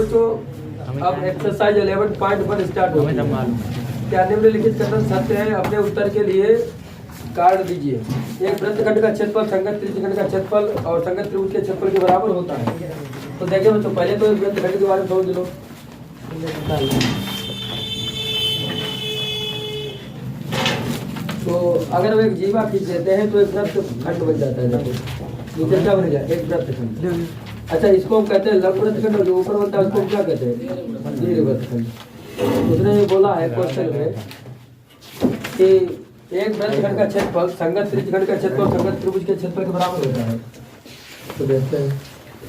बच्चों अब exercise 11.1 start हो गया। क्या निम्नलिखित कथन सत्य है? अपने उत्तर के लिए कारण दीजिए। एक वृत्तखंड का क्षेत्रफल संगत त्रिज्यखंड का क्षेत्रफल और संगत त्रिभुज के क्षेत्रफल के बराबर होता है। तो देखिए बच्चों, पहले तो वृत्तखंड के बारे में समझ लो। तो अगर हम एक जीवा खींच लेते हैं तो एक वृत्तखंड बन जाता है। देखो नीचे क्या बनेगा? एक वृत्तखंड। अच्छा, इसको हम कहते हैं लघु वृत्तखंड, और जो ऊपर बनता है उसको क्या कहते हैं? दीर्घ वृत्तखंड। उसने ये बोला है क्वेश्चन में कि एक वृत्तखंड का क्षेत्रफल संगत त्रिज्यखंड का क्षेत्रफल संगत त्रिभुज के क्षेत्रफल के बराबर होता है। तो देखते हैं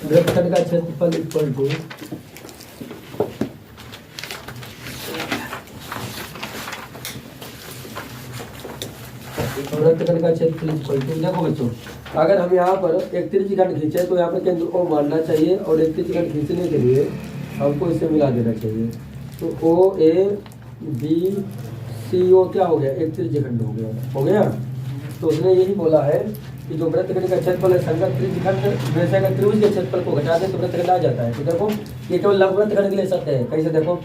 वृत्तखंड का क्षेत्रफल इक्वल टू वृत्तखंड का क्षेत्रफल इक्वल टू। देखो बच्चों, अगर हम यहाँ पर एक त्रिज्यखंड खींचे तो यहाँ पर केंद्र O मानना चाहिए, और एक त्रिज्यखंड खींचने के लिए हमको इसे मिला देना चाहिए। तो OABCO क्या हो गया? एक त्रिज्यखंड हो गया। तो उसने यही बोला है कि जो वृत्तखंड का क्षेत्रफल है संगत त्रिज्यखंड में से अगर त्रिभुज के क्षेत्रफल को घटा दें तो वृत्तखंड आ जाता है। तो देखो ये केवल लघु वृत्तखंड के लिए सत्य है। कैसे? देखो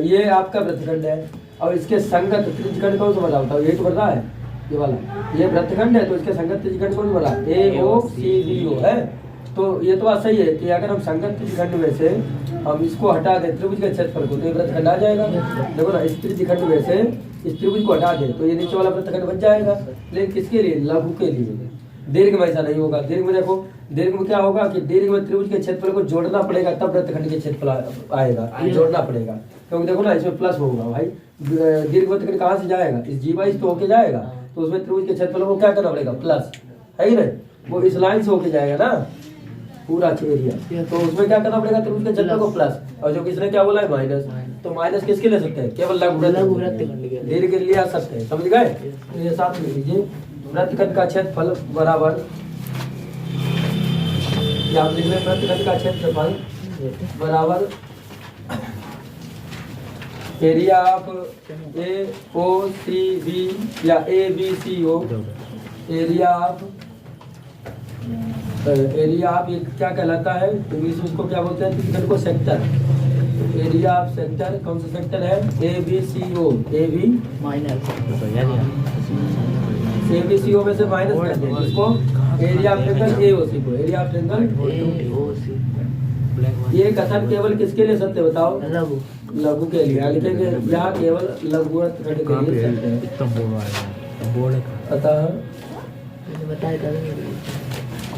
ये आपका वृत्तखंड है और इसके संगत त्रिज्यखंड कौन सा बना होता है? ये तो बन रहा है, ये वाला ये वृत्तखंड है, तो इसके संगत त्रिज्यखंड कौन बना? AOCBO है। तो ये तो बात सही है कि अगर हम संगत त्रिज्यखंड में से हम इसको हटा दें त्रिभुज के क्षेत्रफल को तो ये वृत्तखंड आ जाएगा। देखो ना, इस त्रिज्यखंड में से इस त्रिभुज को हटा दें तो ये नीचे वाला वृत्तखंड बन जाएगा। लेकिन किसके लिए? लघु के लिए। दीर्घ में ऐसा नहीं होगा। दीर्घ में देखो, दीर्घ में क्या होगा कि दीर्घ में त्रिभुज के क्षेत्रफल को जोड़ना पड़ेगा, तब वृत्तखंड के क्षेत्रफल आएगा। जोड़ना पड़ेगा क्योंकि देखो ना, इसमें प्लस होगा भाई। दीर्घ वृत्तखंड कहाँ से जाएगा? इस जीवा तो होके जाएगा, तो उसमें त्रिभुज के क्षेत्रफल को क्या करना पड़ेगा? प्लस, है ही नहीं? वो इस लाइन से होके जाएगा ना पूरा एरिया, तो उसमें क्या करना पड़ेगा? त्रिभुज के क्षेत्रफल को प्लस, और जो किसने क्या बोला है? माइनस। तो माइनस किसके ले सकते हैं? केवल लघु वृत्तखंड के। दीर्घ के लिए आ सकते हैं। समझ गए? तो ये साथ में लीजिए, वृत्तखंड का क्षेत्रफल बराबर, या आप लिख लें वृत्तखंड का क्षेत्रफल बराबर एरिया ऑफ AOCB या ABCO। एरिया ऑफ ये क्या कहलाता है? इंग्लिश में इसको क्या बोलते हैं? त्रिज्यखंड को सेक्टर। एरिया ऑफ सेक्टर कौन सा सेक्टर है? ABCO। AB माइनस ABCO में से माइनस कर दें इसको एरिया ऑफ ट्रायंगल AOC को। एरिया ऑफ ट्रायंगल ये कथन केवल किसके लिए सत्य बताओ? लघु के लिए। लिखेंगे यहाँ केवल लघु वृत्तखंड के लिए सत्य है। अतः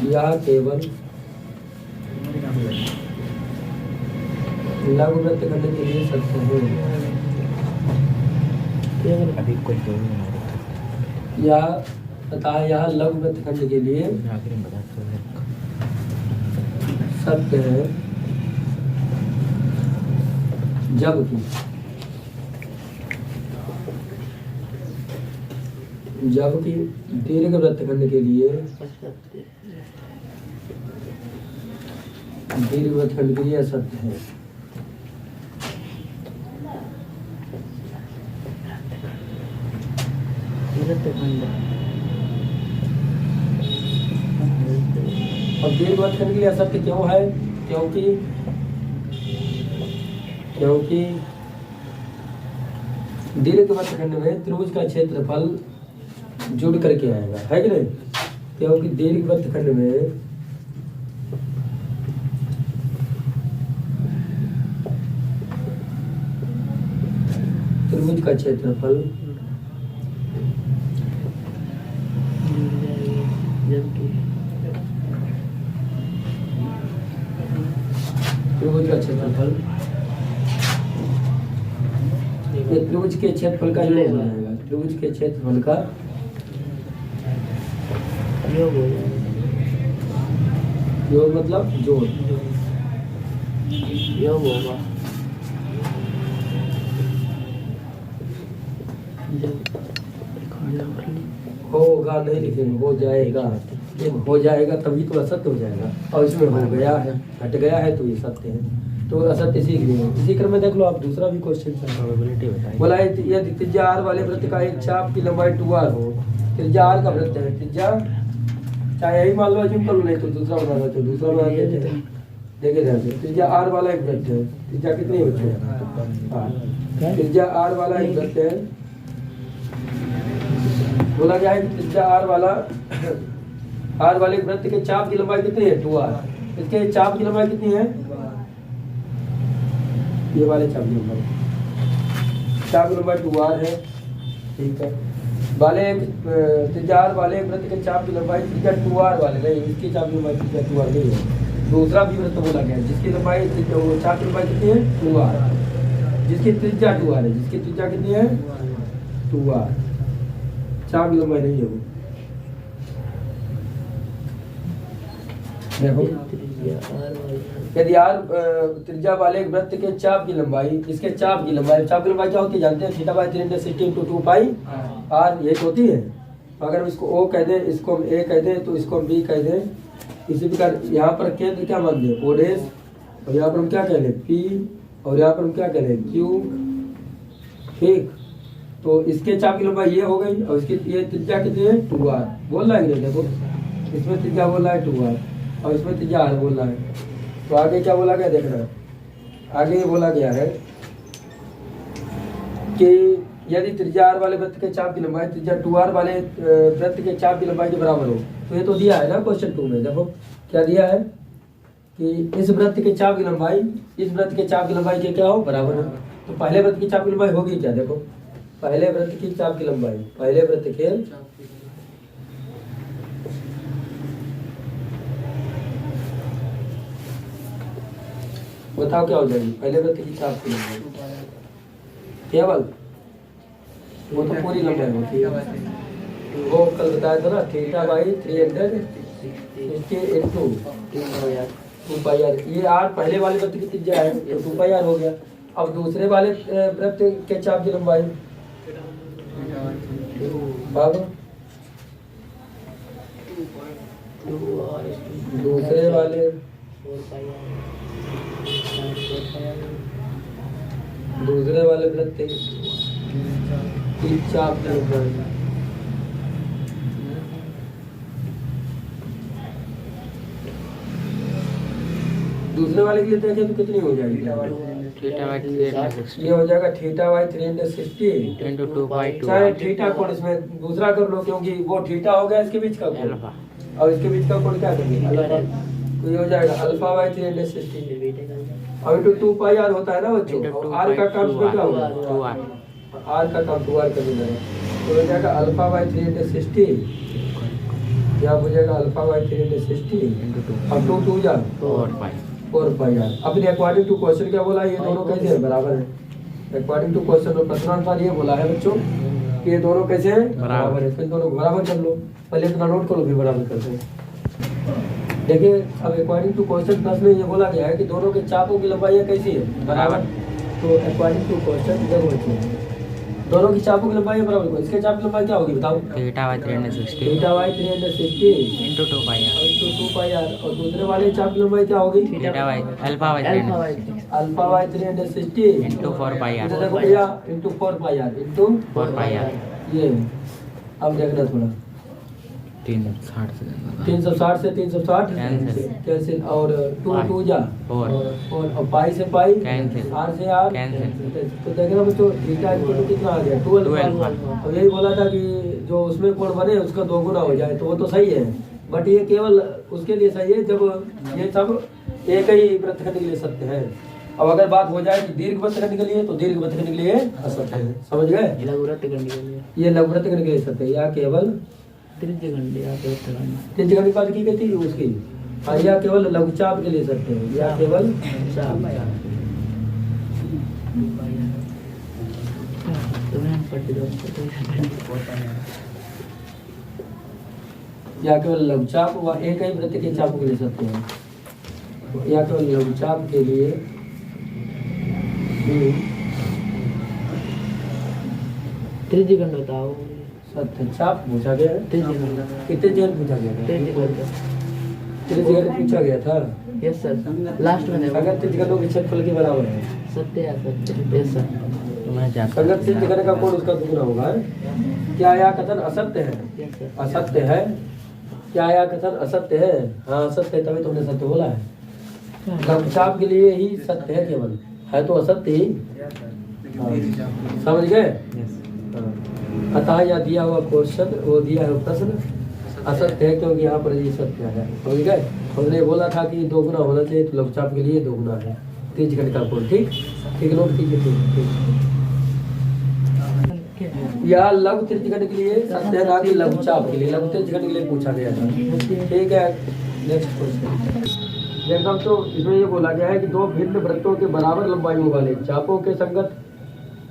यह केवल लघु वृत्तखंड के लिए सत्य है। या अतः यह लघु वृत्तखंड के लिए सत्य है, जबकि दीर्घ वृत्तखंड के लिए असत्य है। और दीर्घ वृत्तखंड के लिए असत्य क्यों है? क्योंकि दीर्घ वृत्तखंड में त्रिभुज का क्षेत्रफल जुड़ करके आएगा, है कि नहीं? क्योंकि दीर्घ वृत्तखंड में त्रिभुज का क्षेत्रफल ये त्रिभुज के क्षेत्रफल का योग हो जाएगा। त्रिभुज के क्षेत्रफल का योग मतलब जोड़ योग होगा नहीं लिखेंगे, हो जाएगा। जब हो जाएगा तभी तो असत्य हो जाएगा, और इसमें हो गया है, हट गया है तो ये सत्य है। तो असत्य इसी क्रम में देख लो आप दूसरा भी क्वेश्चन बोला है, यदि त्रिज्या R वाले वृत्त का एक चाप की लंबाई 2R हो, त्रिज्या R का वृत्त है, त्रिज्या चाहे यही मान लो, अज्यूम कर लो, नहीं तो दूसरा बना लो, तो दूसरा बना देते हैं। देखिए ध्यान से, त्रिज्या आर वाला एक वृत्त है। त्रिज्या कितनी है बच्चों? आर। त्रिज्या आर वाला एक वृत्त है। बोला गया है कि त्रिज्या आर वाले वृत्त के चाप की लंबाई कितनी है? 2r। इसके चाप की लंबाई कितनी है? ये वाले चाप की लंबाई 2r है। ठीक है, त्रिज्या आर वाले वृत्त के चाप की लंबाई त्रिज्या 2r वाले नहीं, इसकी चाप की लंबाई त्रिज्या 2r नहीं है। दूसरा भी वृत्त बोला गया है जिसकी लंबाई चाप की लंबाई कितनी है? 2r, जिसकी त्रिज्या 2r है। जिसकी त्रिज्या कितनी है? 2r। चाप की लंबाई नहीं है वो। देखो, यदि आर त्रिज्या वाले एक वृत्त के चाप की लंबाई, इसके चाप की लंबाई क्या होती है जानते हैं? Theta by 360 into 2 pi r, ये होती है। अगर हम इसको ओ कह दें, इसको हम ए कह दें, तो इसको हम बी कह दें। इसी प्रकार यहाँ पर केंद्र क्या मान दें? ओ डैश, और यहाँ पर हम क्या कह लें? पी, और यहाँ पर हम क्या कह लें? क्यू। ठीक, तो इसके चाप की लंबाई ये हो गई, और इसकी ये त्रिज्या कितनी है? 2r बोल रहा है। देखो, इसमें त्रिज्या बोल रहा है 2r, और इसमें त्रिज्या r बोल रहा है। तो आगे क्या बोला गया देखना, आगे ये बोला गया है कि यदि त्रिज्या r वाले वृत्त के चाप की लंबाई त्रिज्या 2r वाले वृत्त के चाप की लंबाई के बराबर हो, तो ये तो दिया है ना क्वेश्चन 2 में। देखो क्या दिया है कि इस वृत्त के चाप की लंबाई इस वृत्त के चाप की लंबाई के क्या हो? बराबर हो। तो पहले वृत्त की चाप की लंबाई होगी क्या? देखो, पहले वृत्त की चाप की लंबाई, पहले वृत्त के बताओ क्या हो जाएगी? पहले वृत्त की चाप की लंबाई केवल, वो तो पूरी लंबाई होती है। वो कल बताया था ना, theta by 360 into 2 pi r. ये आर पहले वाले वृत्त की त्रिज्या है, तो 2 पाई आर हो गया। अब दूसरे वाले वृत्त के चाप की लंबाई दूसरे वाले वृत्त की चाप की लंबाई दूसरे वाले के लिए देखें तो कितनी हो जाएगी? ये हो जाएगा थीटा बाई 360 इंटू 2 पाई 2। चाहे थीटा कोण इसमें दूसरा कर लो, क्योंकि वो थीटा हो गया इसके बीच का कोण, और इसके बीच का कोण क्या करेंगे? अल्फा। तो ये हो जाएगा अल्फा बाई 360, और इंटू 2 पाई आर होता है ना बच्चों। आर का काम क्या होगा? 2r। आर का काम 2r कर देना है, तो हो जाएगा अल्फा बाई 360, यहाँ हो जाएगा अल्फा बाई 360 और 2 जा 4 पाई आर। अपने अकॉर्डिंग टू क्वेश्चन क्या बोला? ये दोनों कैसे हैं? बराबर है। अकॉर्डिंग टू क्वेश्चन और प्रश्नानुसार ये बोला है बच्चों कि ये दोनों कैसे हैं? बराबर है। फिर दोनों बराबर कर लो, पहले इतना नोट करो फिर बराबर करते हैं। देखिए, अब अकॉर्डिंग टू क्वेश्चन प्रश्न में ये बोला गया है कि दोनों के चापों की लंबाई कैसी है? बराबर। तो अकॉर्डिंग टू क्वेश्चन देखो, दोनों की चापों की लंबाई बराबर को, इसके चाप की लंबाई क्या होगी बताओ? Theta by 360 into 2 pi r. और दूसरे वाले चाप की लंबाई क्या होगी? Theta by alpha by 360 into 4 pi r. देखो भैया, into 4 pi r into 4 pi r. ये अब देखना थोड़ा, 360 से 360 कैंसिल, और 2 जा 4, और पाई से पाई कैंसिल, आर से आर कैंसिल। तो देखना बच्चों, थीटा इक्वल कितना आ गया? 12। अब यही बोला था कि जो उसमें कोण बने उसका 2 गुना हो जाए, तो वो तो सही है। बट ये केवल उसके लिए सही है जब ये सब एक ही वृत्तखंड के लिए सत्य है। अब अगर बात हो जाए कि दीर्घ वृत्तखंड के लिए, तो दीर्घ वृत्तखंड के लिए असत्य है। समझ गए? ये लघु वृत्तखंड के लिए सत्य है, या केवल त्रिज्यखंड की बात की गई थी उसकी, या केवल लघुचाप के लिए सत्य है, या केवल लघुचाप व एक ही वृत्त के चापों के लिए सत्य है, या केवल लघुचाप के लिए त्रिज्यखंड बताओ। सत्य चाप पूछा गया है। कितने जगह पूछा गया था? त्रिज्यखंड पूछा गया था। यस सर, लास्ट में अगर त्रिज्यखंडों के क्षेत्रफल के बराबर है, सत्य है सर। यस सर, अगर त्रिज्यखंड का कोण उसका दुगना होगा। क्या यह कथन असत्य है? असत्य है। क्या यह कथन असत्य है? हाँ असत्य है, तभी तुमने सत्य बोला है। लघुचाप के लिए ही सत्य है, केवल है तो असत्य ही। हाँ, समझ गए। हाँ। अतः यह दिया हुआ क्वेश्चन, वो दिया है प्रश्न असत्य है, क्योंकि यहाँ पर ये सत्य है। समझ गए। हमने बोला था कि दोगुना होना चाहिए, तो लघुचाप के लिए दोगुना है। 3 घंटे का कोड, ठीक ठीक, नोट कीजिए। ठीक, या लघु त्रिज्यखंड के लिए सत्य है, ना कि लघुचाप के लिए। लघु त्रिज्यखंड के लिए पूछा गया था। ठीक है, नेक्स्ट क्वेश्चन। देखो तो इसमें ये बोला गया है कि दो भिन्न वृत्तों के बराबर लंबाइयों वाले चापों के संगत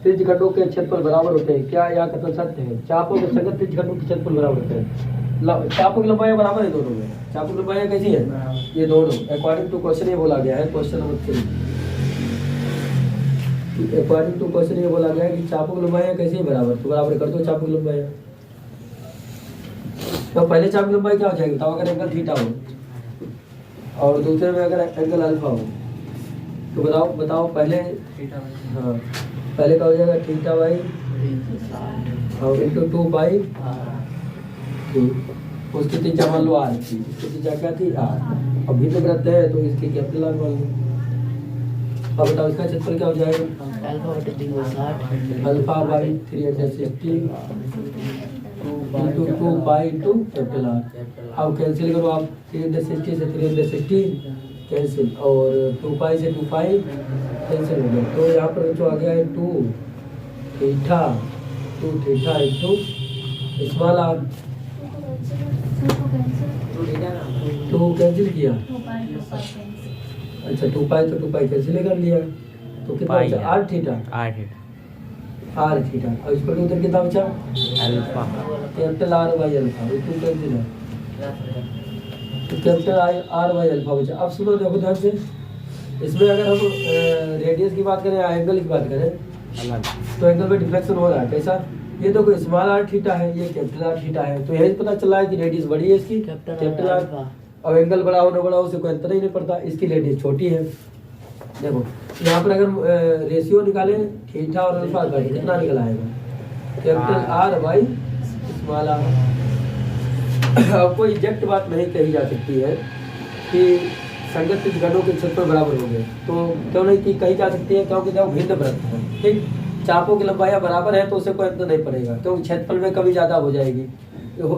त्रिज्यखंडों के क्षेत्रफल बराबर होते हैं। क्या यह कथन सत्य है? चापों के संगत त्रिज्यखंडों के क्षेत्रफल बराबर होते हैं। चापों की लंबाई बराबर है दोनों में। चापों की लंबाई कैसी है? ये दोनों अकॉर्डिंग टू क्वेश्चन ये बोला गया है। Question number 3, according to question ये बोला गया है कि चापों की लंबाई कैसी है? बराबर। तो बराबर कर दो चापों की लंबाई। तो पहले चाप की लंबाई क्या हो जाएगी बताओ? अगर एंगल थीटा हो और दूसरे में अगर एंगल अल्फा हो, तो बताओ पहले। हाँ, पहले क्या हो जाएगा? थीटा बाई और इंटू 2 पाई। उसकी त्रिज्या मान लो आर थी, इसकी त्रिज्या क्या थी? आर। अब भिन्न वृत्त है तो इसकी कैपिटल आर मान लो। अब बताओ इसका क्षेत्रफल क्या हो जाएगा? Alpha by 360 into 2 pi into capital r. अब कैंसिल करो आप, 360 से 360 कैंसिल, और 2 पाई से 2 पाई कैंसिल हो गया। तो यहाँ पर जो आ गया है 2 theta into small r. 2 cancel किया, अच्छा 2 पाई तो 2 पाई कैंसिल कर लिया, तो कितना बचा? R theta. और इसको उधर कितना बचा? Alpha, capital r by alpha. इसको कैंसिल है तो कैपिटल आर बाई अल्फा बचा। अब सुनो, देखो ध्यान से, इसमें अगर हम रेडियस की बात करें या एंगल की बात करें, तो एंगल में डिफ्लेक्शन हो रहा है। कैसा? ये तो कोई स्मॉल आर थीटा है, ये कैपिटल आर थीटा है, तो यही पता चल रहा है कि रेडियस बड़ी है इसकी, कैपिटल आर। और एंगल बड़ा हो ना बड़ा हो, उससे कोई अंतर ही नहीं पड़ता, इसकी रेडियस छोटी है। देखो यहाँ पर अगर रेशियो निकाले थीटा और अल्फा का, कितना निकल आएगा? Capital r by small r. अब कोई एग्जैक्ट बात नहीं कही जा सकती है कि संगत त्रिज्यखंडों के क्षेत्रफल बराबर हो गए, तो क्यों नहीं कही जा सकती है? क्योंकि जब भिन्न वृत्त है, ठीक, चापों की लंबाई बराबर है तो उससे कोई अंतर नहीं पड़ेगा, क्योंकि क्षेत्रफल में कमी ज़्यादा हो जाएगी।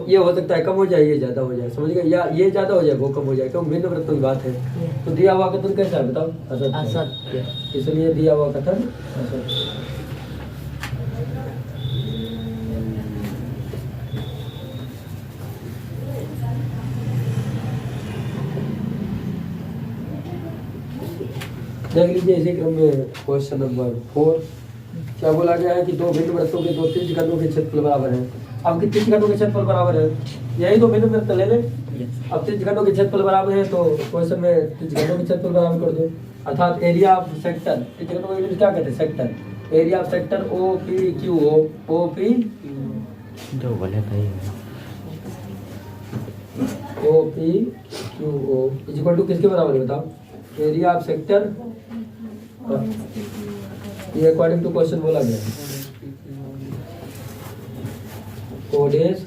ये हो सकता है कम हो जाए, ये ज़्यादा हो जाए, समझ गए? या ये ज़्यादा हो जाए, वो कम हो जाए, क्योंकि भिन्न वृत्तों की बात है। तो दिया हुआ कथन कैसा है बताओ? असत्य। इसलिए दिया हुआ कथन असत्य। देख लीजिए इसी क्रम में क्वेश्चन नंबर 4। क्या बोला गया है कि दो भिन्न वृत्तों के दो त्रिज्यखंडों के क्षेत्रफल बराबर है। अब कितने त्रिज्यखंडों के क्षेत्रफल बराबर है? यही दो भिन्न वृत्त ले लें। अब त्रिज्यखंडों के क्षेत्रफल बराबर है तो क्वेश्चन में त्रिज्यखंडों के क्षेत्रफल बराबर कर दो, अर्थात एरिया ऑफ सेक्टर। त्रिज्यखंडों को इंग्लिश क्या कहते हैं? Sector. Area of sector OPQO जो बोले भाई OPQO इज इक्वल टू किसके बराबर है बताओ? Area of sector. ये अकॉर्डिंग टू क्वेश्चन बोला गया है। कोडेस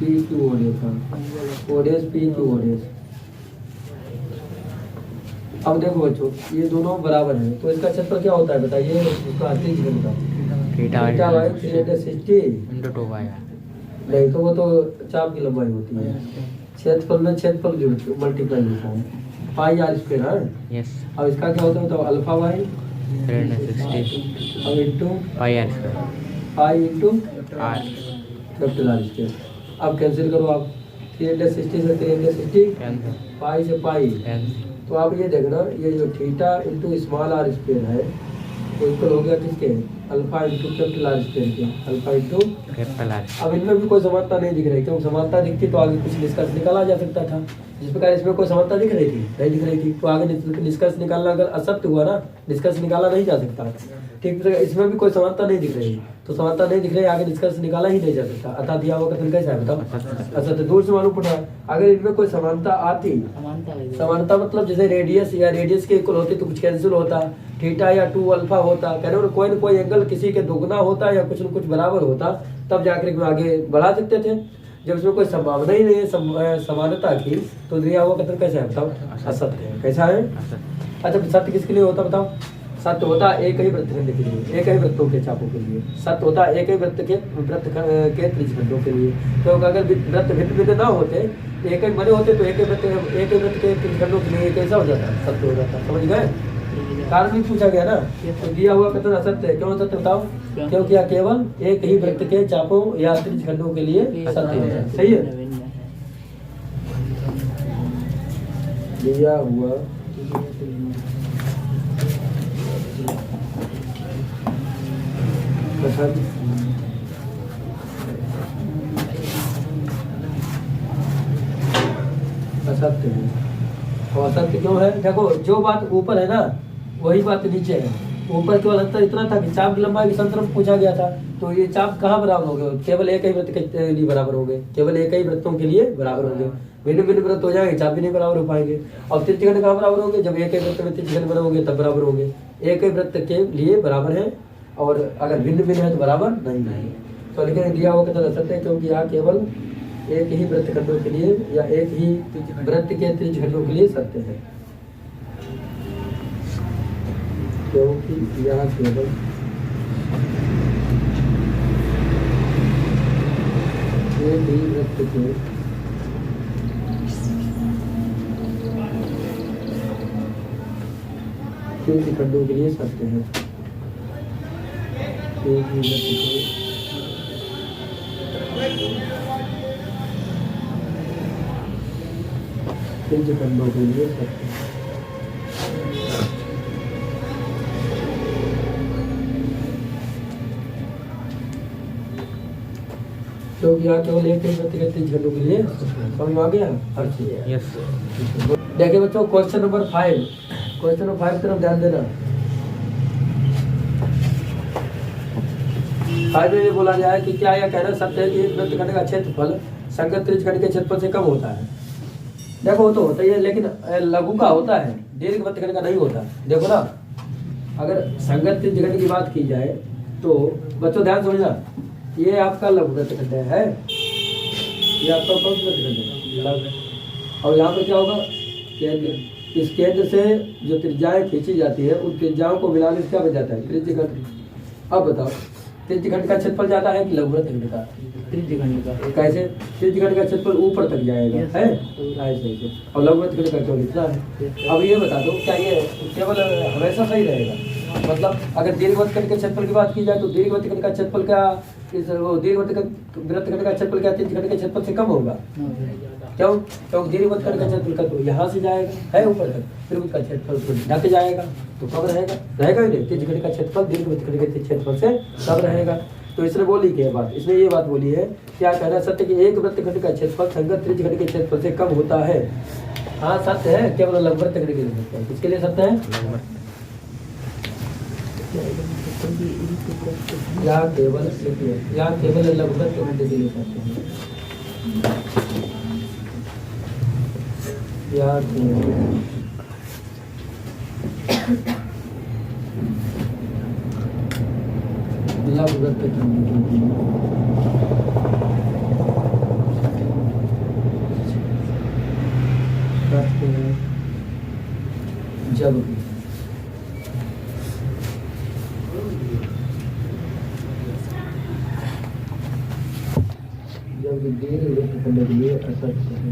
PQODs। अब देखो बच्चों, ये दोनों बराबर हैं, तो इसका क्षेत्रफल क्या होता है बताइए? इसका त्रिज्यखंड का थीटा बाई 360 इंटू 2 पाई। नहीं तो वो तो चाप की लंबाई होती है। क्षेत्रफल में क्षेत्रफल जो मल्टीप्लाई होता है, पाई आर स्क्वायर है। यस। अब इसका क्या होता है बताओ? अल्फा बाई 360 अब into pi r square. Pi into r capital r square. अब कैंसिल करो आप, 360 से 360 कैंसिल, पाई से पाई। कैंसिल। तो आप ये देखना, ये जो theta into small r square है वो इक्वल हो गया किसके? Alpha into capital r square के, अल्फा इंटू कैपिटल आर। अब इनमें भी कोई समानता नहीं दिख रही, क्योंकि समानता दिखती तो आगे कुछ निष्कर्ष निकाला जा सकता था। जिस प्रकार इसमें कोई समानता दिख रही थी, नहीं दिख रही थी, तो आगे निष्कर्ष निकालना अगर असत्य हुआ ना, निष्कर्ष निकाला नहीं जा सकता। ठीक, इसमें भी कोई समानता नहीं दिख रही, तो समानता नहीं दिख रही, आगे निष्कर्ष निकाला ही नहीं जा सकता। अतः दिया हुआ कथन कैसा है बताओ? असत्य। दूर से मालूम पड़ा। अगर इनमें कोई समानता आती, समानता मतलब जैसे रेडियस या रेडियस के इक्वल होती तो कुछ कैंसिल होता, थीटा या 2 अल्फा होता, कहने ना कोई एंगल किसी के दोगुना होता या कुछ न कुछ बराबर होता, तब जाकर आगे बढ़ा सकते थे। जब इसमें कोई संभावना ही नहीं है समानता की, तो दिया हुआ कथन कैसा है बताओ? असत्य है। कैसा है? अच्छा, सत्य किसके लिए होता बताओ? सत्य होता है एक ही वृत्तखंड के लिए, एक ही वृत्तों के चापों के लिए। सत्य होता है एक ही वृत्त के त्रिज्यखंडों के लिए। तो अगर वृत्त भिन्न भिन्न ना होते, एक ही बने होते, तो एक ही वृत्त के त्रिज्यखंडों के लिए कैसा हो जाता? सत्य हो जाता। समझ गए? कारण भी पूछा गया ना, तो दिया हुआ कथन असत्य है। क्यों असत्य बताओ? क्योंकि यह केवल एक ही वृत्त के चापों या त्रिज्यखंडों के लिए सत्य है। सही है? दिया हुआ कथन असत्य है। और असत्य क्यों है? देखो, जो बात ऊपर है ना, वही बात नीचे है। ऊपर केवल अंतर इतना था कि चाप की लंबाई के संदर्भ में पूछा गया था, तो ये चाप कहाँ बराबर हो गए? केवल एक ही वृत्त के लिए बराबर हो गए, केवल एक ही वृत्तों के लिए बराबर हो गए। भिन्न भिन्न वृत्त हो जाएंगे, चाप भी नहीं बराबर हो पाएंगे। और त्रिज्यखंड कहाँ बराबर होंगे? जब एक ही वृत्त में त्रिज्यखंड बनोगे तब बराबर होंगे। एक ही वृत्त के लिए बराबर है, और अगर भिन्न भिन्न है तो बराबर नहीं है। तो लेकिन दिया हुआ कथन असत्य है, क्योंकि यहाँ केवल एक ही वृत्तखंडों के लिए या एक ही वृत्त के त्रिज्यखंडों के लिए सत्य है। क्योंकि यहाँ केवल एक ही वृत्त के त्रिज्यखंडों के लिए सत्य है। एक ही वृत्त के त्रिज्यखंडों के लिए सत्य है। क्योंकि यहाँ केवल एक ही वृत्त के त्रिज्यखंडों के लिए समझ आ गया हर चीज। यस। देखिए बच्चों, क्वेश्चन नंबर 5, क्वेश्चन नंबर 5 तरफ ध्यान देना। 5 में ये बोला गया है कि क्या यह कहना सत्य है कि एक वृत्तखंड का क्षेत्रफल संगत त्रिज्यखंड के क्षेत्रफल से कम होता है? देखो, वो तो होता ही है, लेकिन लघु का होता है, दीर्घ वृत्तखंड का नहीं होता। देखो ना, अगर संगत त्रिज्यखंड की बात की जाए तो बच्चों ध्यान समझना, ये आपका लघु वृत्तखंड है, ये आपका कौन सा वृत्तखंड है? और यहाँ पे क्या होगा? केंद्र। इस केंद्र से जो त्रिज्याएं खींची जाती है, उन त्रिज्याओं को मिलाने से क्या बन जाता है? त्रिज्यखंड। अब बताओ, त्रिज्यखंड का क्षेत्रफल जाता है कि लघु वृत्तखंड का? त्रिज्यखंड का। कैसे? त्रिज्यखंड का क्षेत्रफल ऊपर तक जाएगा, है ऐसे, और लघु वृत्तखंड का केवल इतना है। अब ये बता दो, क्या ये केवल हमेशा सही रहेगा? मतलब अगर दीर्घ वृत्तखंड के क्षेत्रफल की बात की जाए तो दीर्घ वृत्तखंड का क्षेत्रफल क्या दीर्घ वृत्तखंड का क्षेत्रफल क्या त्रिज्यखंड के क्षेत्रफल से कम होगा? क्यों? क्योंकि दीर्घ वृत्तखंड का क्षेत्रफल का तो यहाँ से जाएगा, है ऊपर तक, त्रिभुज का क्षेत्रफल तो ढक जाएगा, तो कब रहेगा? रहेगा ही नहीं। त्रिज्यखंड का क्षेत्रफल दीर्घ वृत्तखंड के क्षेत्रफल से कब रहेगा? तो इसने बोली क्या बात? इसने ये बात बोली है, क्या कहना सत्य कि एक वृत्तखंड का क्षेत्रफल संगत त्रिज्यखंड के क्षेत्रफल से कम होता है? हाँ सत्य है, केवल लघु वृत्तखंड के लिए सत्य है। किसके लिए सत्य है? या केवल लघु वृत्तखंड के लिए सत्य है। या लघु वृत्तखंड के लिए सत्य है, जब दीर्घ वृत्तखंड के लिए असत्य है।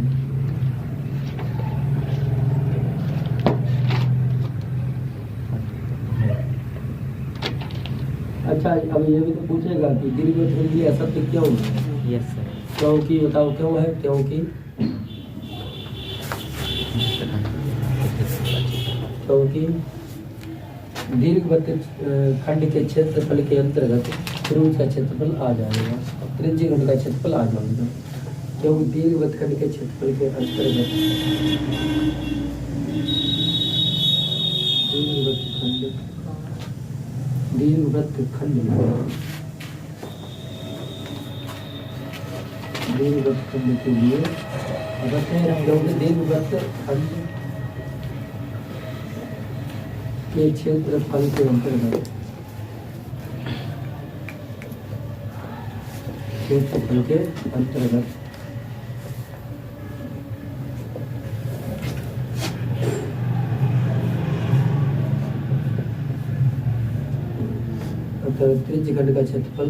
अच्छा, अब ये भी तो पूछेगा कि दीर्घ वृत्तखंड के लिए असत्य क्यों है? Yes sir. क्योंकि बताओ क्यों है? क्योंकि दीर्घ वृत्तखंड के क्षेत्रफल के अंतर्गत त्रिभुज का क्षेत्रफल आ जाएगा और त्रिज्यखंड का क्षेत्रफल आ जाएगा। क्योंकि दीर्घ वृत्तखंड के क्षेत्रफल के अंतर्गत दीर्घ वृत्तखंड के लिए क्योंकि दीर्घ वृत्तखंड के क्षेत्रफल के अंतर्गत क्षेत्रफल के अंतर्गत त्रिज्यखंड का क्षेत्रफल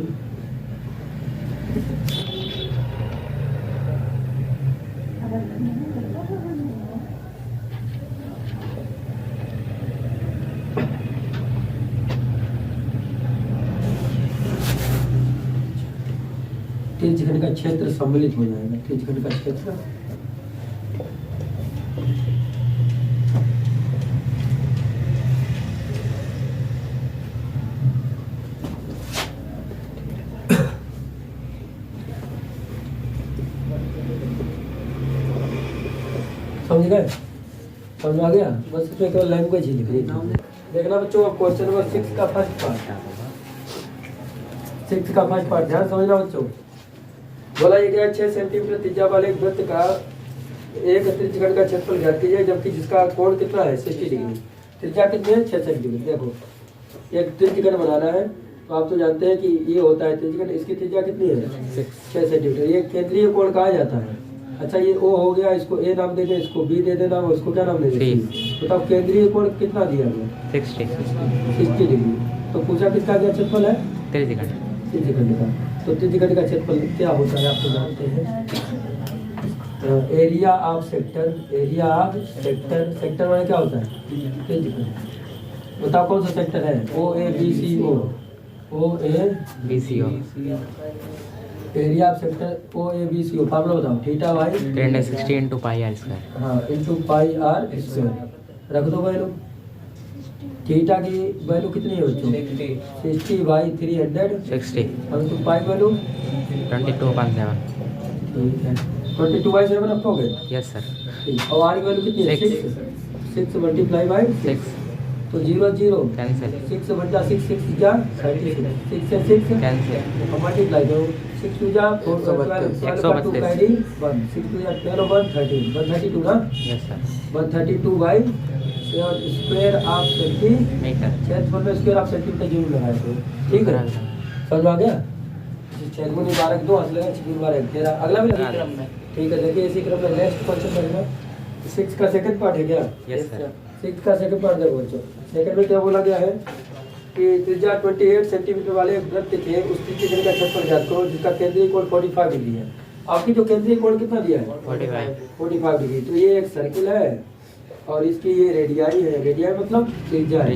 त्रिज्यखंड का क्षेत्र सम्मिलित हो जाएगा। त्रिज्यखंड का क्षेत्र समझ गए? समझ आ गया? बस इसमें केवल लैंग्वेज ही लिख रही। देखना बच्चों, अब क्वेश्चन नंबर 6 का फर्स्ट पार्ट, 6 का फर्स्ट पार्ट ध्यान समझना बच्चों। बोला ये गया 6 सेंटीमीटर त्रिज्या वाले एक वृत्त का एक त्रिज्यखंड का क्षेत्रफल ज्ञात कीजिए, जबकि जिसका कोण कितना है 60 डिग्री। त्रिज्या कितनी है 6 सेंटीमीटर। देखो एक त्रिज्यखंड बनाना है तो आप तो जानते हैं कि ये होता है त्रिज्यखंड, इसकी त्रिज्या कितनी है 6 सेंटीमीटर। ये केंद्रीय कोण कहा जाता है। अच्छा ये ओ हो गया, इसको ए नाम दे दें, इसको बी दे देना, और इसको क्या नाम दे दें, बताओ केंद्रीय कोण कितना दिया गया 60 डिग्री। तो पूछा किसका क्या क्षेत्रफल है त्रिज्यखंड का। तो त्रिज्यखंड का क्षेत्रफल क्या होता है आप तो जानते हैं, area of sector. Area of sector, sector में क्या होता है त्रिज्यखंड। बताओ कौन सा सेक्टर है, O A B C O, O A B C O. Area of sector O A B C O, formula बताओ, theta by 360 into pi r square. हाँ इंटू पाई आर स्क्वायर। रख दो वैल्यू, थीटा की value कितनी है बच्चों 60 by 360 into pi value 22/7। ठीक है 22/7 रखोगे। Yes sir. ठीक, और आर की वैल्यू कितनी है 6 मल्टीप्लाई बाई 6 तो 0 0 कैंसिल। 6 बटा 6 6 जा 36, 6 से 6 कैंसिल। और मल्टीप्लाई करो 6 2 जा 4 12 2 कैरी 1 6 2 जा 12 1 13 132 ना। Yes sir. 132 by square of centimetre. क्षेत्रफल में स्क्वायर ऑफ सेंटीमीटर जरूर लगाए तो ठीक है। समझ आ गया। 6 गुनी 12 2 हंस लगा 6 गुनी 12 13। अगला भी लगा ठीक है। देखिए इसी क्रम में नेक्स्ट क्वेश्चन करेंगे 6 का सेकंड पार्ट है क्या। Yes sir. 6 का सेकंड पार्ट देखो बच्चों। सेकंड में क्या बोला गया है कि त्रिज्या 28 सेंटीमीटर वाले एक वृत्त थे, उस त्रिज्या का क्षेत्रफल ज्ञात करो जिसका केंद्रीय कोण 45 डिग्री है। आपकी जो केंद्रीय कोण कितना दिया है 45 डिग्री। तो ये एक सर्किल है और इसकी ये रेडियाई है। रेडियाई मतलब त्रिज्या है।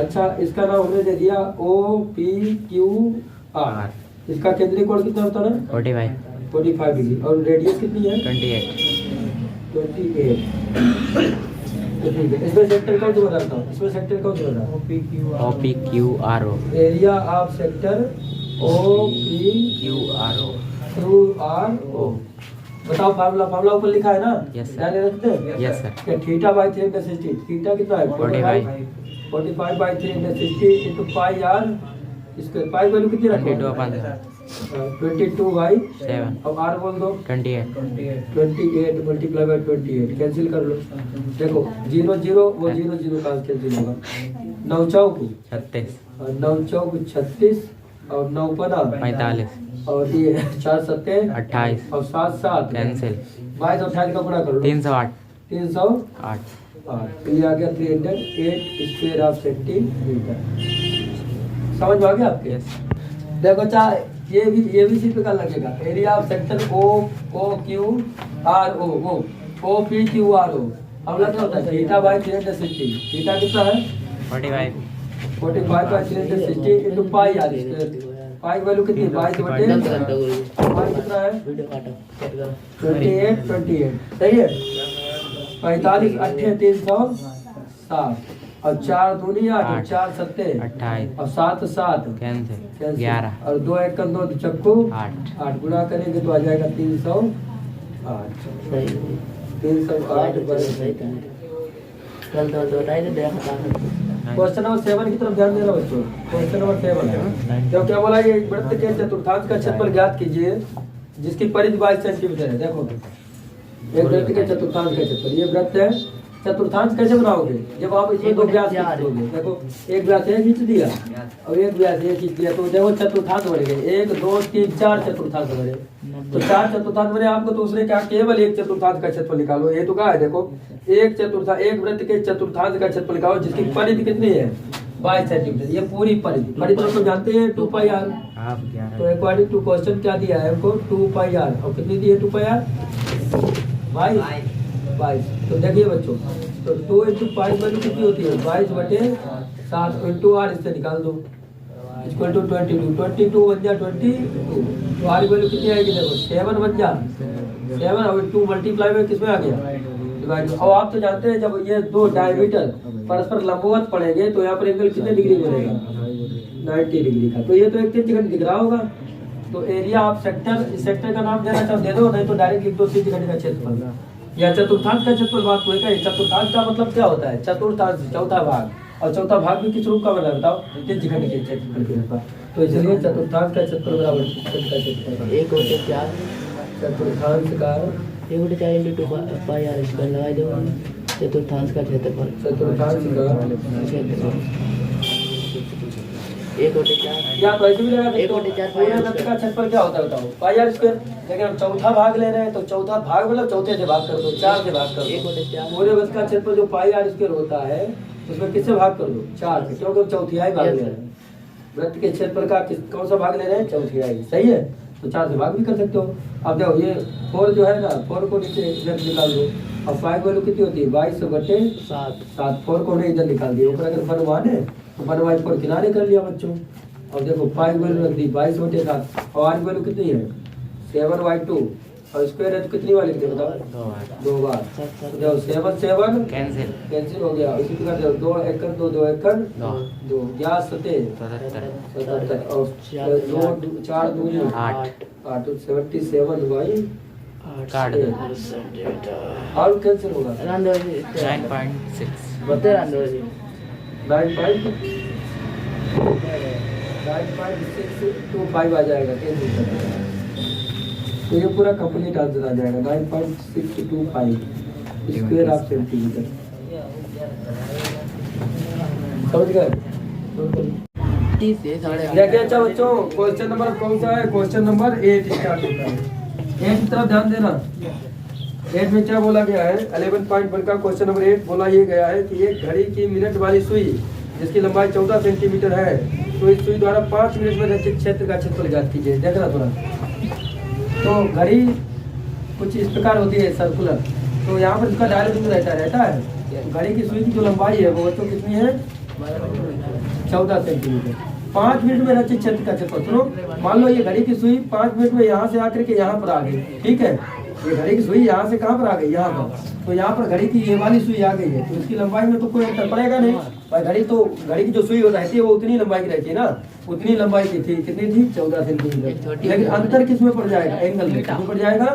अच्छा इसका नाम हमने दे दिया ओ पी क्यू आर। इसका केंद्रीय कोण कितना होता है 45 डिग्री और रेडियस कितनी है 28। तो ठीक है इसमें सेक्टर कौन सा बताता हूँ, इसमें सेक्टर कौन सा बता O P Q R O. Area of sector O P Q R O Q R O. बताओ फार्मूला, फार्मूला ऊपर लिखा है ना। यस ध्यान रखते हैं। Yes sir. क्या थीटा बाई 360, थीटा कितना है 45 बाई 360 इंटू पाई आर इसके पाई वैल्यू कितनी रखो 22 बाई 7 अब आर बोल दो 28 मल्टीप्लाई बाई 28 कैंसिल कर लो। देखो 0 0 वो 0 0 का कैंसिल होगा। 9 चौक 36 और 9 चौक 36 और 9 पना 45 और ये 4 सत्ते 28 और 7 7 कैंसिल। 22 और 28 का गुणा कर लो 308 308। तो ये आ गया 308 स्क्वायर ऑफ सेंटीमीटर। समझ में आ गया आपके। देखो चाहे ये भी इसी प्रकार लगेगा। Area of sector O Q R O P Q R O. अब लगता होता है थीटा बाई 360। थीटा कितना है 45 by 360 into pi r square. Pi value कितनी 22 बटे पाई कितना है 28 सही है। 45 8 360 और 4 दूनी 8 4 सत्ते 28 और 7 7 कैंसिल 11 और 2 1 का 2 चक्कू 8 गुणा करेंगे तो आ जाएगा 308। 308 क्वेश्चन नंबर 7 की तरफ ध्यान देना बच्चों। क्वेश्चन नंबर 7 है जो क्या बोला ये वृत्त के चतुर्थांश का क्षेत्रफल ज्ञात कीजिए जिसकी परिधि 22 सेंटीमीटर है। देखो एक वृत्त के चतुर्थांश का क्षेत्रफल, ये वृत्त है। चतुर्थांश कैसे बनाओगे जब आप इसमें 2 व्यास खींच दोगे। देखो एक व्यास ये खींच दिया और एक व्यास ये खींच दिया तो देखो चतुर्थांश बन गए 1 2 3 4 चतुर्थांश बने। तो 4 चतुर्थांश बने आपको तो उसने क्या केवल एक चतुर्थांश का क्षेत्रफल निकालो। ये तो क्या है देखो एक वृत्त के चतुर्थांश का क्षेत्रफल निकालो जिसकी परिधि कितनी है 22 सेंटीमीटर, ये पूरी परिधि तो जानते हैं 2 पाई आर। हाफ तो अकॉर्डिंग टू क्वेश्चन क्या दिया है हमको 2 पाई आर, और कितनी दी है 2 पाई आर 22। तो देखिए बच्चों, तो 2 इंटू पाई वैल्यू कितनी होती है 22/7 इंटू आर, इससे निकाल दो इक्वल टू 22 बन जा 22, तो आर वैल्यू कितनी आएगी देखो 7 बन जा 7, और 2 मल्टीप्लाई में किसमें आ गया डिवाइड। और आप तो जानते हैं जब ये दो डायमीटर परस्पर लंबवत पड़ेंगे तो यहाँ पर एंगल कितने डिग्री बनेगा 90 डिग्री का। तो ये तो एक त्रिज्यखंड दिख रहा होगा, तो एरिया आप सेक्टर, इस सेक्टर का नाम देना चाहो दे दो, नहीं तो डायरेक्ट लिख दो त्रिज्यखंड का क्षेत्रफल या चतुर्थांश का क्षेत्रफल। बात हुई क्या, चतुर्थांश का मतलब क्या होता है चतुर्थांश चौथा भाग, और चौथा भाग भी किस रूप का बना बताओ त्रिज्यखंड के क्षेत्रफल के रूप का। तो इसलिए चतुर्थांश का क्षेत्रफल बराबर त्रिज्यखंड का क्षेत्रफल 1/4 चतुर्थांश का 1/4 इंटू 2 पाई आर स्क्वायर लगा दो चतुर्थांश का क्षेत्रफल। चतुर्थांश का क्षेत्रफल 1/4 या तो ऐसे भी लगा सकते हो। 1/4 पूरे वृत्त का क्षेत्रफल क्या होता है बताओ पाई आर स्क्वायर। लेकिन हम चौथा भाग ले रहे हैं तो चौथा भाग मतलब चौथे से भाग कर दो, 4 से भाग कर दो। 1/4 पूरे वृत्त का क्षेत्रफल जो पाई आर स्क्वायर होता है उसमें किससे भाग कर दो 4 से, क्योंकि हम चौथाई भाग ले रहे हैं। वृत्त के क्षेत्रफल का कौन सा भाग ले रहे हैं चौथाई, सही है। तो 4 से भाग भी कर सकते हो। अब देखो ये 4 जो है ना 4 को नीचे इधर निकाल दो, अब 5 वैल्यू कितनी होती है 22/7। 4 को हमने इधर निकाल दिया, ऊपर अगर बनवान है तो बनवाई 4 किनारे कर लिया बच्चों। और देखो 5 वैल्यू रख दी 22/7, और 8 वैल्यू कितनी है 7/2, और स्क्वायर है तो कितनी वाली लिखते बताओ 2 बार। तो देखो 7 कैंसिल हो गया। इसी प्रकार देखो 2 एकड़ 2 2 एकड़ 2 या 77 और 2 4 2 8 तो 77/8 काट दो और कैंसिल होगा 9.6 बता रहा 9.625 आ जाएगा कैंसिल कर देगा। तो ये पूरा कंप्लीट आंसर आ जाएगा 9.625 स्क्वायर ऑफ सेंटीमीटर। समझ गए। देखिए अच्छा बच्चों, क्वेश्चन नंबर कौन सा है, क्वेश्चन नंबर 8 स्टार्ट होता है। 8 की तरफ ध्यान देना। 8 में क्या बोला गया है 11.1 का क्वेश्चन नंबर 8 बोला ये गया है कि एक घड़ी की मिनट वाली सुई जिसकी लंबाई 14 सेंटीमीटर है, तो इस सुई द्वारा 5 मिनट में रचित क्षेत्र का क्षेत्रफल ज्ञात कीजिए। देखना थोड़ा, तो घड़ी कुछ इस प्रकार होती है सर्कुलर, तो यहाँ पर इसका डायरेक्ट रहता है। घड़ी की सुई की जो लंबाई है वो तो कितनी है 14 सेंटीमीटर। 5 मिनट में रचित क्षेत्र का क्षेत्रफल। सुनो, मान लो ये घड़ी की सुई 5 मिनट में यहाँ से आकर के यहाँ पर आ गई, ठीक है। ये घड़ी की सुई यहाँ से कहाँ पर आ गई, यहाँ पर। तो यहाँ पर घड़ी की ये वाली सुई आ गई है, तो इसकी लंबाई में तो कोई अंतर पड़ेगा नहीं। और घड़ी की जो सुई रहती है वो उतनी लंबाई की रहती है ना, उतनी लंबाई की थी। कितनी थी 14 सेंटीमीटर। लेकिन अंतर किस में पड़ जाएगा, एंगल में कितना पड़ जाएगा।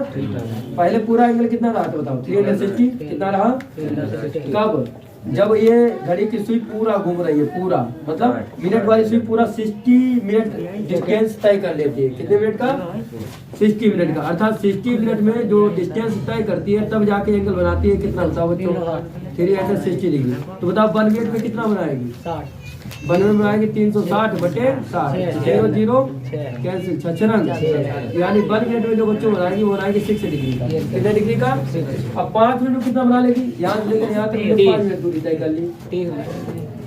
पहले पूरा एंगल कितना रहा था बताओ 360 कितना रहा। कब, जब ये घड़ी की सुई पूरा घूम रही है, पूरा मतलब मिनट वाली सुई पूरा 60 मिनट डिस्टेंस तय कर लेती है। कितने मिनट का 60 मिनट का, अर्थात 60 मिनट में जो डिस्टेंस तय करती है तब जाके एंगल बनाती है। कितना बताओ बच्चों 360 डिग्री। तो बताओ 1 मिनट में कितना बनाएगी 1 मिनट में आएगी 360/60 0 0 कैंसिल 6 यानी 1 मिनट में जो बच्चों बनाएगी वो बनाएगी 6 डिग्री का। कितने डिग्री का। अब 5 मिनट में कितना बना लेगी, यहाँ से लेकर यहाँ तक 5 मिनट दूरी तय कर ली।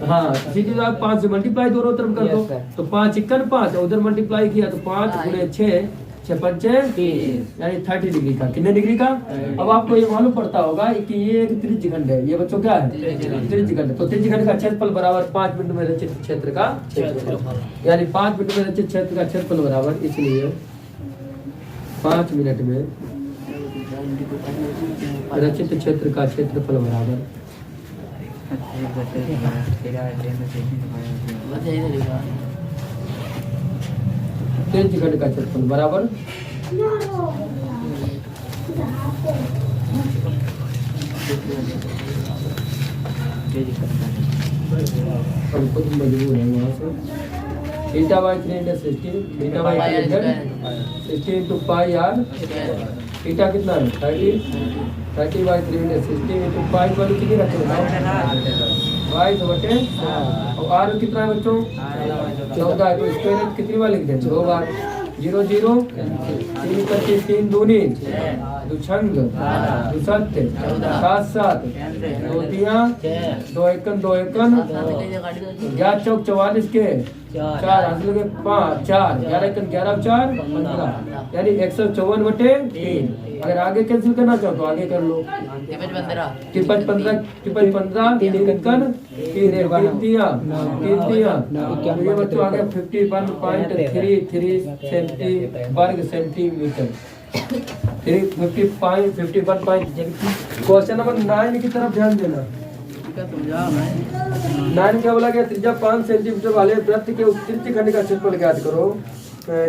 हाँ, सीधी बात 5 से मल्टीप्लाई दोनों तरफ कर दो, तो 5 × 5 उधर मल्टीप्लाई किया तो 5 × 6 6 5 यानी 30 डिग्री का। कितने डिग्री का। अब आपको ये मालूम पड़ता होगा कि ये एक त्रिज्यखंड है। ये बच्चों क्या है त्रिज्यखंड। तो त्रिज्यखंड का क्षेत्रफल बराबर 5 मिनट में रचित क्षेत्र का क्षेत्रफल, यानी 5 मिनट में रचित क्षेत्र का क्षेत्रफल बराबर, इसलिए 5 मिनट में रचित क्षेत्र का क्षेत्रफल बराबर त्रिज्यखंड का क्षेत्रफल बराबर हम खुद मजबूर है वहाँ से। θ/3 × 16 16 × पाई आर। थीटा कितना है 30/3 × 16 × पाई वैल्यू कितनी रखते हो 22/, और आर कितना है बच्चों 14 है, तो स्क्वायर कितनी बार लिख दें 2 बार 0 0 3 3 25 3 दूनी 2 छंग 2 सत्य 7 7 2 तिया 2 एकन 2 एकन 11 चौक 44 के 4 हासिल के 5 4 11 एकन 11 4 15 यानी 154/3। अगर आगे कैंसिल करना चाहो तो आगे कर लो। 15 15 3 एकन 3 तिया तो ये बच्चों आ गया 51.33 सेंटी वर्ग सेंटीमीटर। 51.। क्वेश्चन नंबर 9 की तरफ ध्यान देना। 9 क्या बोला गया? त्रिज्या 5 सेंटीमीटर वाले वृत्त के उत्तरी खंड का क्षेत्रफल ज्ञात करो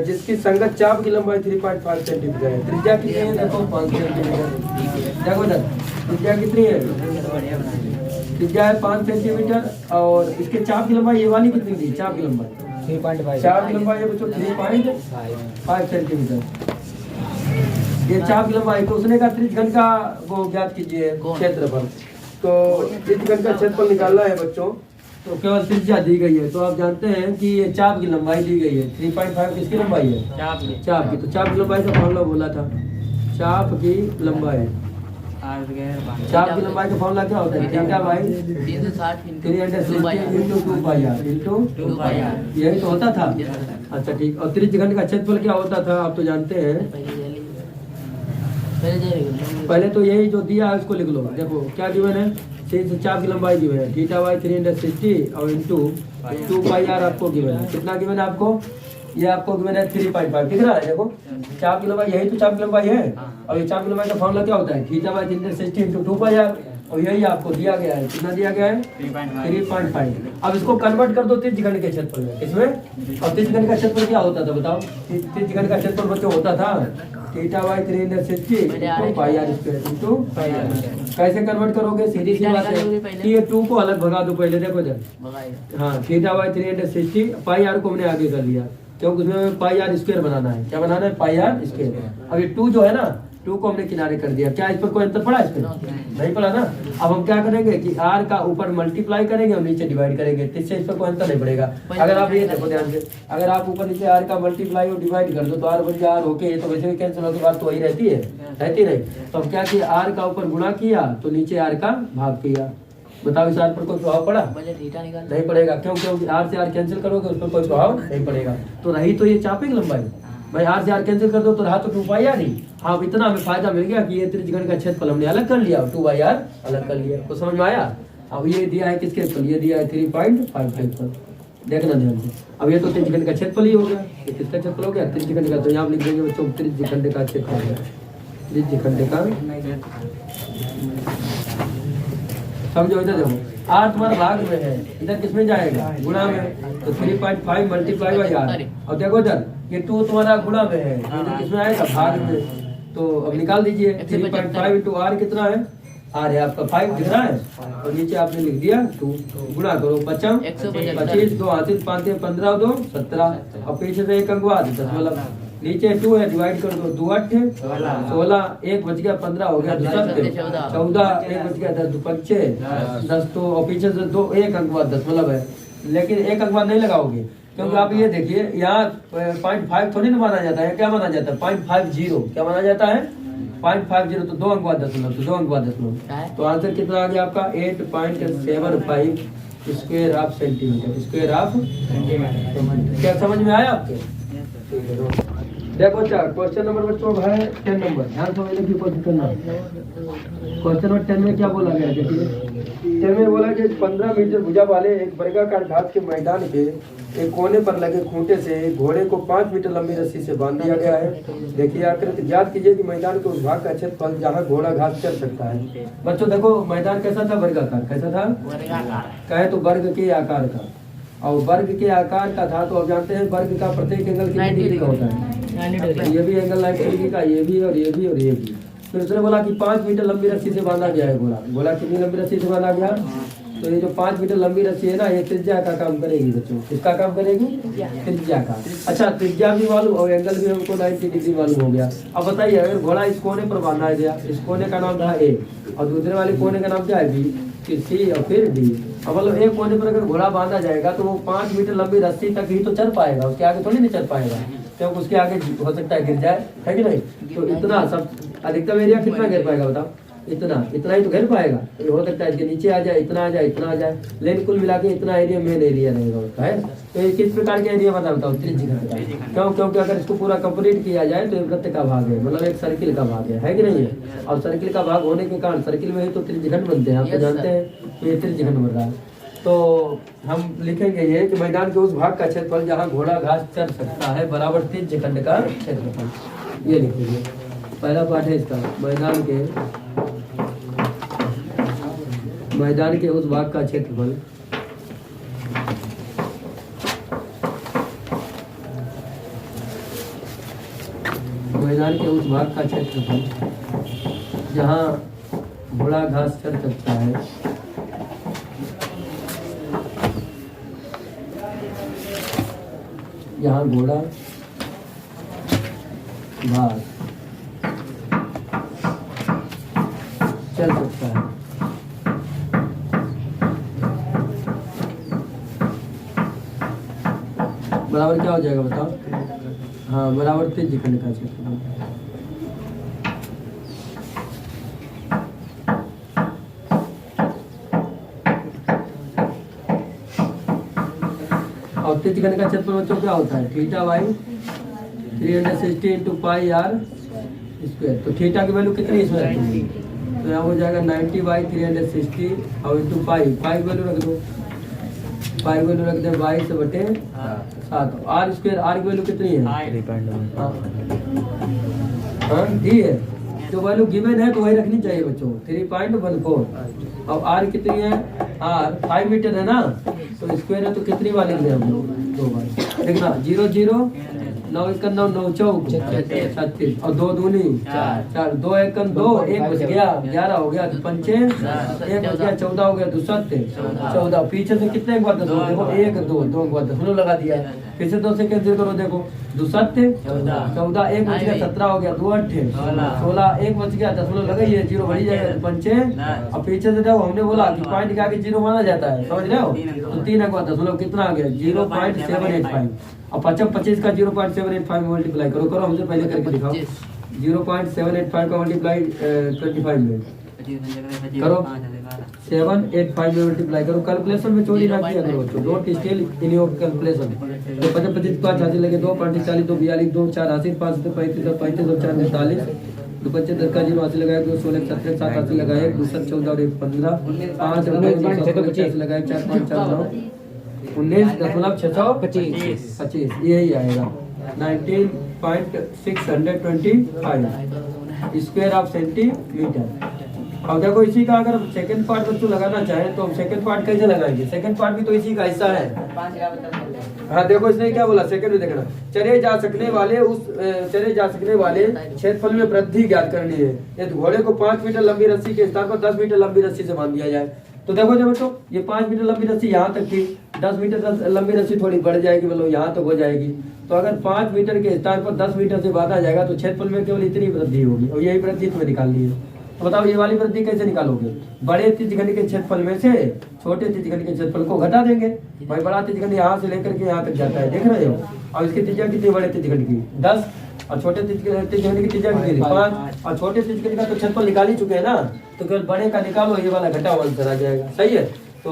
जिसकी संगत चाप की लंबाई 3.5 सेंटीमीटर है। त्रिज्या कितनी है? देखो 5 सेंटीमीटर। देखो सर त्रिज्या कितनी है? त्रिज्या है 5 सेंटीमीटर और इसके चाप की लंबाई ये वाली कितनी थी? चाप की लंबाई 3.5। चाप की लंबाई है बच्चों 3.5 सेंटीमीटर। ये चाप की लंबाई। तो उसने कहा त्रिज्यघन का वो ज्ञात कीजिए क्षेत्रफल। तो त्रिज्यघन का क्षेत्रफल निकालना है बच्चों तो केवल त्रिज्या दी गई है। तो आप जानते हैं कि ये चाप की लंबाई दी गई है। 3.5 किसकी लंबाई है? चाप की। तो चाप की लंबाई का फॉर्मूला बोला था। चाप की लंबाई चाप की लंबाई का फॉर्मूला क्या होता है? थीटा बाई 360 इंटू 2 इंटू यही तो होता था। अच्छा ठीक। और त्रिज्यघन का क्षेत्रफल क्या होता था आप तो जानते हैं। पहले तो यही जो दिया है उसको लिख लो। देखो क्या गिवन है? चाप की लंबाई गिवन है थीटा बाई 360 और इंटू 2πr आपको गिवन है। कितना गिवन है आपको? ये आपको गिवन है 3.5। दिख रहा है? देखो चाप की लंबाई यही तो चाप की लंबाई है। और ये चाप की लंबाई का फॉर्मूला क्या होता है? थीटा बाई 360 इंटू 2πr और यही आपको दिया गया है। कितना दिया गया है? 3.5। अब इसको कन्वर्ट कर दो त्रिज्यघन के क्षेत्रफल में। किसमें? और त्रिज्यघन का क्षेत्रफल क्या होता था बताओ? त्रिज्यघन का क्षेत्रफल बच्चों होता था theta by 360 into πr square into कैसे कन्वर्ट करोगे? सीधी सी बात है कि ये 2 को अलग भगा दो पहले। देखो जब हाँ थीटा बाई 360 πr को हमने आगे कर लिया क्योंकि उसमें πr स्क्वायर बनाना है। क्या बनाना है? πr square. अब ये 2 जो है ना 2 को हमने किनारे कर दिया। क्या इस पर कोई अंतर पड़ा? इस पर नहीं पड़ा ना। अब हम क्या करेंगे कि r का ऊपर मल्टीप्लाई करेंगे और नीचे डिवाइड करेंगे। इससे इस पर कोई अंतर नहीं पड़ेगा। अगर आप ये देखो ध्यान से अगर आप ऊपर नीचे r का मल्टीप्लाई और डिवाइड कर दो तो r बन जाए r होके। ये तो वैसे भी कैंसिल होकर बात तो वही रहती है रहती नहीं। तो हम क्या किया r का ऊपर गुणा किया तो नीचे r का भाग किया। बताओ इस r पर कोई प्रभाव पड़ा? नहीं पड़ेगा। क्यों? क्योंकि r से r कैंसिल करोगे उस पर कोई प्रभाव नहीं पड़ेगा। तो रही तो ये चाप की लंबाई भाई r से r कैंसिल कर दो तो रहा तो 2πr ही। हाँ इतना हमें फायदा मिल गया कि ये त्रिज्यघन का क्षेत्रफल हमने अलग कर लिया 2r अलग कर लिया। तो समझ में आया? अब ये दिया है किसके क्षेत्रफल? ये दिया है 3.5 क्षेत्रफल। देखना ध्यान से। अब ये तो त्रिज्यघन का क्षेत्रफल ही हो गया। ये किसका क्षेत्रफल हो गया? त्रिज्यघन का। तो यहाँ लिख देंगे बच्चों त्रिज्यघन का क्षेत्रफल। त्रिज्यघन का समझो। इधर देखो r तुम्हारा भाग में है इधर किसमें जाएगा? गुणा में। तो 3.5 मल्टीप्लाई बाई r। और देखो इधर ये 2 तुम्हारा गुणा में है इधर किसमें आएगा? भाग में। तो अब निकाल दीजिए 3.5 इंटू r कितना है? r है आपका 5 दिख रहा है और नीचे आपने लिख दिया 2। गुणा करो 25 25 2 हासिल 5 15 2 17 और पीछे से एक अंक बाद दशमलव नीचे 2 है डिवाइड कर दो 2 8 16 1 बच गया 15 हो गया 14 1 बच गया 10 5 10 तो और पीछे से 2 एक अंक बाद दशमलव है। लेकिन एक अंक बाद नहीं लगाओगे क्योंकि आप ये देखिए यहाँ 0.5 थोड़ी ना माना जाता है। क्या माना जाता है? 0.50। क्या माना जाता है? 0.50। तो 2 अंक बाद दशमलव। तो 2 अंक बाद दशमलव। तो आंसर कितना आ गया आपका? 8.75 square of centimetre. Square of centimetre. क्या समझ में आया आपके? देखो क्वेश्चन नंबर बच्चों है 10 नंबर। ध्यान समझने की कोशिश करना। क्वेश्चन नंबर 10 में क्या बोला गया? देखिए 10 में बोला कि 15 मीटर भुजा वाले एक वर्गाकार घास के मैदान के एक कोने पर लगे खूंटे से घोड़े को 5 मीटर लंबी रस्सी से बांध दिया गया है। देखिए आकृति ज्ञात कीजिए कि मैदान के उस भाग का क्षेत्रफल जहाँ घोड़ा घास चल सकता है। बच्चों देखो मैदान कैसा था? वर्गाकार। कैसा था? कहे तो वर्ग के आकार का। और वर्ग के आकार का था तो आप जानते हैं वर्ग का प्रत्येक एंगल कितने डिग्री का होता है? ये भी एंगल 90 डिग्री का, ये भी और ये भी और ये भी। फिर उसने बोला कि 5 मीटर लंबी रस्सी से बांधा गया है घोड़ा। बोला कितनी लंबी रस्सी से बांधा गया? तो ये जो 5 मीटर लंबी रस्सी है ना ये त्रिज्या का काम करेगी बच्चों। किसका काम करेगी? त्रिज्या का। अच्छा त्रिज्या भी मालूम और एंगल भी हमको 90 डिग्री मालूम हो गया। अब बताइए अगर घोड़ा इस कोने पर बांधा गया, इस कोने का नाम था ए और दूसरे वाले कोने का नाम क्या है? बी, फिर सी और फिर डी। अब मतलब एक कोने पर अगर घोड़ा बांधा जाएगा तो वो 5 मीटर लंबी रस्सी तक ही तो चल पाएगा, उसके आगे थोड़ी नहीं चल पाएगा। क्योंकि उसके आगे हो सकता है गिर जाए, है कि नहीं। तो इतना सब अधिकतम एरिया कितना घेर पाएगा बताओ, इतना ही तो घेर पाएगा। ये हो सकता है इसके नीचे आ जाए, इतना आ जाए, इतना आ जाए, लेकिन कुल मिला के इतना एरिया मेन एरिया रहेगा उसका, है। तो ये किस प्रकार का एरिया बताओ, त्रिज्यखंड का। क्यों, क्योंकि अगर इसको पूरा कंप्लीट किया जाए तो ये वृत्त का भाग है, मतलब एक सर्किल का भाग है कि नहीं है। और सर्किल का भाग होने के कारण सर्किल में ही तो त्रिज्यखंड बनते हैं, आप तो जानते हैं। तो ये त्रिज्यखंड बन रहा है। तो हम लिखेंगे ये कि मैदान के उस भाग का क्षेत्रफल जहाँ घोड़ा घास चर सकता है बराबर त्रिज्यखंड का क्षेत्रफल। ये लिखेंगे, पहला पाठ है इसका, मैदान के उस भाग का क्षेत्रफल मैदान के उस भाग का क्षेत्रफल जहाँ घोड़ा घास चर सकता है यहाँ घोड़ा घास चल सकता है। बराबर क्या हो जाएगा बताओ, हाँ बराबर त्रिज्यखंड का क्षेत्रफल। और त्रिज्यखंड का क्षेत्रफल बच्चों क्या होता है, theta by 360 into pi r square. तो थीटा की वैल्यू कितनी इसमें रखेंगे, तो यहाँ हो जाएगा 90 बाई 360 और इंटू पाई की वैल्यू रख दो, पाई की वैल्यू रख दे 22/7। आर स्क्वायर, आर की वैल्यू कितनी है, हाँ डी है, जो वैल्यू गिवन है तो वही रखनी चाहिए बच्चों, 3.14। अब आर कितनी है, आर 5 मीटर है ना, तो स्क्वायर है तो कितनी बार लिख दें हम लोग, 2 बार देखना, 0 0 9 1 9 9 चौक 36 और 2 दूनी 4 2 1 2 1 बच गया 11 हो गया, 5 1 बच गया 14 हो गया, 2 7 14। पीछे से कितने के बाद दशमलव देखो, 1 2 2 के बाद दशमलव लगा दिया, फिर से 2 से कैंसिल करो, देखो 2 7 14 1 बच गया 17 हो गया, 2 8 16 1 बच गया, दशमलव लगाइए 0 बढ़ी जाएगा 5। और पीछे से देखो हमने बोला कि पॉइंट के आगे 0 माना जाता है, समझ रहे हो। तो 3 के बाद दशमलव कितना आ गया 0.785 और 25 का 0.785 में मल्टीप्लाई करो, करो हमसे पहले करके दिखाओ। 0.785 का मल्टीप्लाई 25 में करो, 785 में मल्टीप्लाई करो। कैलकुलेशन में चोरी ना किया करो बच्चों, don't steel in your calculation. तो 25 5 हासिल लगे, 2 40 2 42 2 4 हासिल 5 35 35 और 4 45 2 25 10 का 0 हासिल लगाया, 2 16 17 7 हासिल लगाया, 2 7 14 और 1 15 5 लगाया, 4 5 4 9 19.625 यही आएगा 19.625 स्क्वायर ऑफ सेंटीमीटर। अब देखो इसी का अगर सेकंड पार्ट बच्चों लगाना चाहे तो हम सेकंड पार्ट कैसे लगाएंगे, सेकंड पार्ट भी तो इसी का हिस्सा है। हाँ देखो इसने क्या बोला, सेकंड में देखना, चले जा सकने वाले क्षेत्रफल में वृद्धि ज्ञात करनी है। यदि घोड़े को 5 मीटर लंबी रस्सी के स्थान पर 10 मीटर लंबी रस्सी से बांध दिया जाए, तो देखो जब बच्चों ये 5 मीटर लंबी रस्सी यहाँ तक थी, 10 मीटर लंबी रस्सी थोड़ी बढ़ जाएगी, मतलब यहाँ तक हो जाएगी। तो अगर 5 मीटर के स्थान पर 10 मीटर से बांधा जाएगा तो क्षेत्रफल में केवल इतनी वृद्धि होगी, और यही वृद्धि तुम्हें निकालनी है। तो बताओ ये वाली वृद्धि कैसे निकालोगे, बड़े त्रिज्यखंड के क्षेत्रफल में से छोटे त्रिज्यखंड के क्षेत्रफल को घटा देंगे। भाई बड़ा त्रिज्यखंड यहाँ से लेकर के यहाँ तक जाता है, देख रहे हो। और इसकी त्रिज्या कितनी, बड़े त्रिज्यखंड की 10 और छोटे त्रिज्यखंड की त्रिज्या कितनी 5, और छोटे त्रिज्यखंड का तो क्षेत्रफल निकाल ही चुके हैं ना, तो केवल बड़े का निकालो, ये वाला घटा हुआ आंसर आ जाएगा, सही है। तो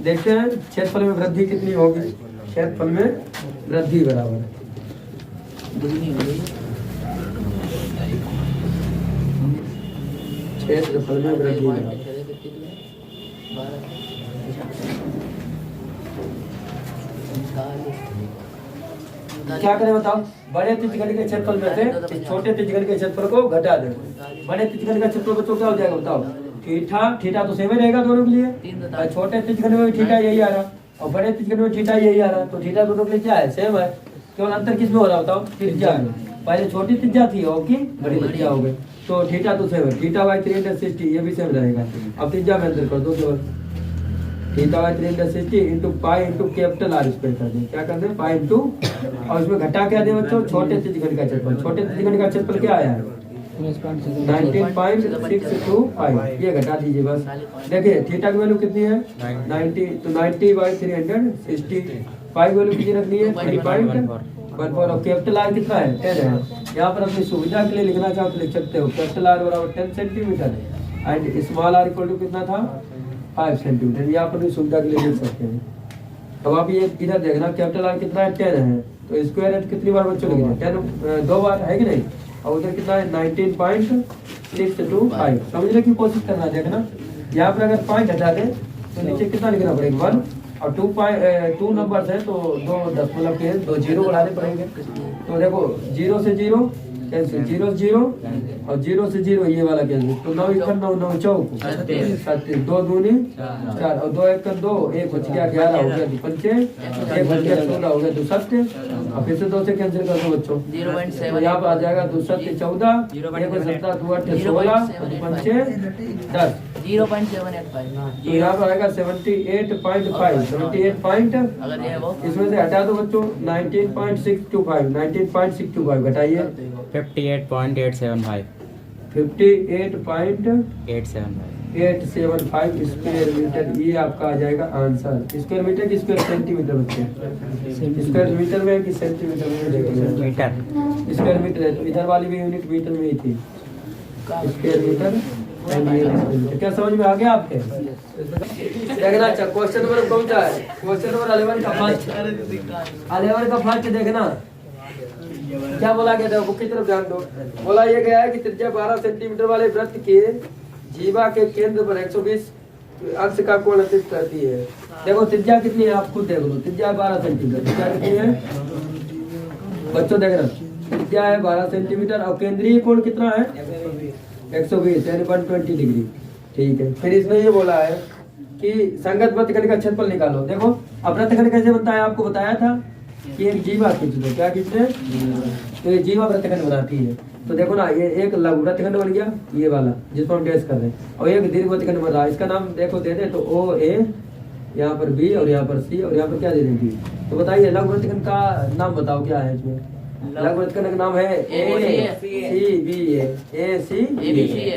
देखते हैं क्षेत्रफल में वृद्धि कितनी होगी, क्षेत्रफल में वृद्धि बराबर क्षेत्रफल में वृद्धि क्या करें बताओ, बड़े त्रिज्यखंड के क्षेत्रफल में से छोटे त्रिज्यखंड के क्षेत्रफल को घटा दें। बड़े त्रिज्यखंड का क्षेत्रफल बच्चों क्या हो जाएगा बताओ, थीटा तो सेम ही रहेगा दोनों के लिए, छोटे त्रिज्यखंड में भी थीटा यही आ रहा और बड़े त्रिज्यखंड में थीटा यही आ रहा, तो थीटा दोनों के लिए क्या है, सेम है। केवल अंतर किस में हो रहा बताओ, त्रिज्या में। पहले छोटी त्रिज्या थी और की बड़ी त्रिज्या हो गई, तो थीटा तो सेम है, थीटा बाई 360 ये भी सेम रहेगा। अब त्रिज्या में अंतर कर दो, केवल theta by 360 into pi into capital r square कर दें, क्या कर दें पाई इंटू, और इसमें घटा क्या दें बच्चों, छोटे त्रिज्यखंड का क्षेत्रफल। छोटे त्रिज्यखंड का क्षेत्रफल क्या आया है 19.625, ये घटा दीजिए बस। देखिए थीटा की वैल्यू कितनी है 90, तो 90 बाई 360, पाई की वैल्यू कितनी रखनी है 3.14 1/4 और कैपिटल आर कितना है 10 है। यहाँ पर अपनी सुविधा के लिए लिखना चाहो तो लिख सकते हो कैपिटल आर बराबर 10 centimetre and small r equal to कितना था 5 सेंटीमीटर। यहाँ पर भी सुविधा के लिए लिख सकते हैं। अब आप ये इधर देखना कैपिटल आर कितना है 10 है तो स्क्वायर है कितनी बार बच्चों लिखे 10 2 बार है कि नहीं। और उधर कितना है 19.625 समझने की कोशिश करना देखना। यहाँ पर अगर पॉइंट हटा दे तो नीचे कितना लिखना पड़ेगा 1 और 2 नंबर्स है तो 2 दशमलव के 2 जीरो बढ़ाने पड़ेंगे। तो देखो 0 से 0 कैंसिल 0 0 और 0 से 0 ये वाला कैंसिल तो 9 1 9 9 चौक 37 2 दूनी 4 और 2 1 2 1 बच गया 11 हो गया 25 1 बच गया 16 हो गया 2 और फिर से 2 से कैंसिल कर दो बच्चों। 0.7 तो यहाँ पर आ जाएगा 2 7 14 1 17 2 8 16 25 10 0.785 तो यहाँ पर आएगा 78.5 78 पॉइंट अगर ये वो इसमें से हटा दो बच्चों 19.625 घटाइए 58.875 58.875 स्क्वायर मीटर ये आपका आ जाएगा आंसर। स्क्वायर मीटर की स्क्वायर सेंटीमीटर बच्चे स्क्वायर मीटर में कि सेंटीमीटर में देखेंगे मीटर स्क्वायर मीटर है तो इधर वाली भी यूनिट मीटर में ही थी स्क्वायर मीटर एंड ये स्क्वायर मीटर। क्या समझ में आ गया आपके देखना। अच्छा क्वेश्चन नंबर कौन सा है क्वेश्चन नंबर 11 का फर्स्ट देखना क्या बोला गया था बुक की तरफ ध्यान दो। बोला ये गया है कि त्रिज्या 12 सेंटीमीटर वाले वृत्त के जीवा के केंद्र पर 120 अंश का कोण अस्तित्व करती है। देखो त्रिज्या कितनी है आप खुद देख लो त्रिज्या 12 सेंटीमीटर त्रिज्या कितनी है बच्चों देखना त्रिज्या है 12 सेंटीमीटर और केंद्रीय कोण कितना है 120 यानी 120 डिग्री। ठीक है फिर इसमें ये बोला है कि संगत वृत्तखंड का क्षेत्रफल निकालो। देखो अब वृत्तखंड कैसे बनता है आपको बताया था कि एक जीवा खींच दो क्या खींचते तो ये जीवा वृत्तखंड बनाती है। तो देखो ना ये एक लघु वृत्तखंड बन गया ये वाला जिसको हम डैश कर रहे हैं और एक दीर्घ वृत्तखंड बन रहा है इसका नाम देखो दे दे तो ओ ए यहाँ पर बी और यहाँ पर सी और यहाँ पर क्या दे देंगे। तो बताइए लघु वृत्तखंड का नाम बताओ क्या है इसमें। लघु वृत्तखंड का नाम है ए सी बी ए सी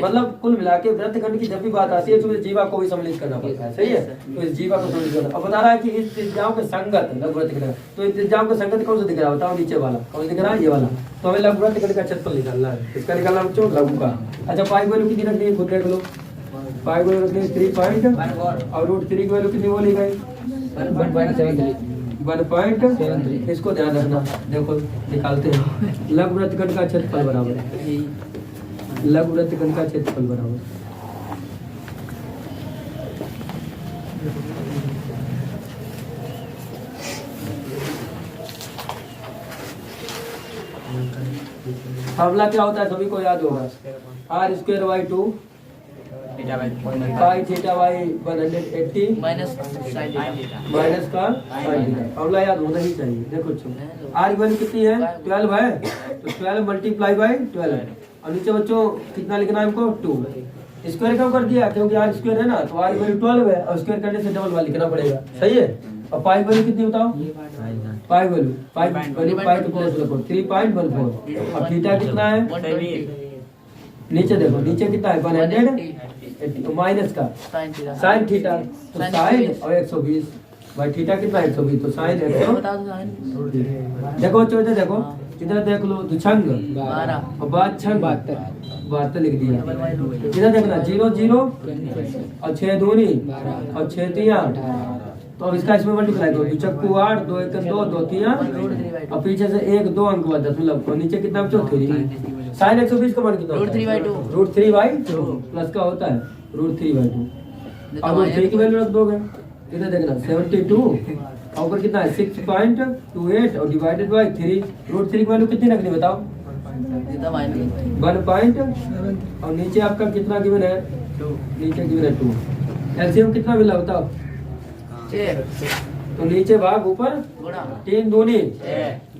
मतलब कुल मिला के वृत्तखंड की जब भी बात आती है तो इस जीवा को भी सम्मिलित करना पड़ता है। सही है तो इस जीवा को सम्मिलित करना। अब बता रहा है कि इस त्रिज्याओं के संगत लघु वृत्तखंड तो इस त्रिज्याओं के संगत कौन सा दिख रहा है बताओ नीचे वाला कौन दिख रहा है ये वाला। तो हमें लघु वृत्तखंड का क्षेत्रफल निकालना है किसका निकालना है बच्चों लघु का। अच्छा पाई वैल्यू कितनी रखनी है खुद देख लो पाई वैल्यू रखनी है 3 पॉइंट और √3 की वैल्यू कितनी बोली गई 1.73 इसको ध्यान रखना। देखो निकालते हैं लघु वृत्तखंड का क्षेत्रफल बराबर लघु वृत्तखंड का क्षेत्रफल बराबर फार्मूला क्या होता है सभी को याद होगा r²/2 pi theta by 180 minus का sin थीटा। फार्मूला याद होना ही चाहिए। देखो r की वैल्यू कितनी है 12 है तो 12 मल्टीप्लाई बाई 12 और नीचे बच्चों कितना लिखना है हमको 2 स्क्वायर क्यों कर दिया क्योंकि r स्क्वायर है ना तो r की वैल्यू 12 है और स्क्वायर करने से डबल वाला लिखना पड़ेगा। सही है और पाई वैल्यू कितनी बताओ पाई वैल्यू पाई के प्लस रखो 3.14 और थीटा कितना है नीचे देखो नीचे कितना है 180 माइनस का साइन थीटा तो साइन और 120 भाई थीटा कितना है 120 तो साइन 100 देखो इधर देखो इधर देख लो दुछंग और बाद छंग 72 लिख दिया। इधर देखना 0 0 और 6 दूनी और 6 तिया तो अब इसका इसमें मल्टीप्लाई करो दुचक्कू 8 2 1 2 2 तिया और पीछे से 1 2 अंक बाद दशमलव और नीचे कितना बचो 3 साइन 120 का मान कितना √3/2 प्लस का होता है √3/2 और √3 की वैल्यू रख दोगे। इधर देखना 72 और ऊपर कितना है 6.28 और डिवाइडेड बाय 3 √3 की वैल्यू कितनी रखनी बताओ 1 पॉइंट और नीचे आपका कितना गिवन है नीचे गिवन है 2 एलसीएम कितना मिला बताओ 6 तो नीचे भाग ऊपर 3 दूनी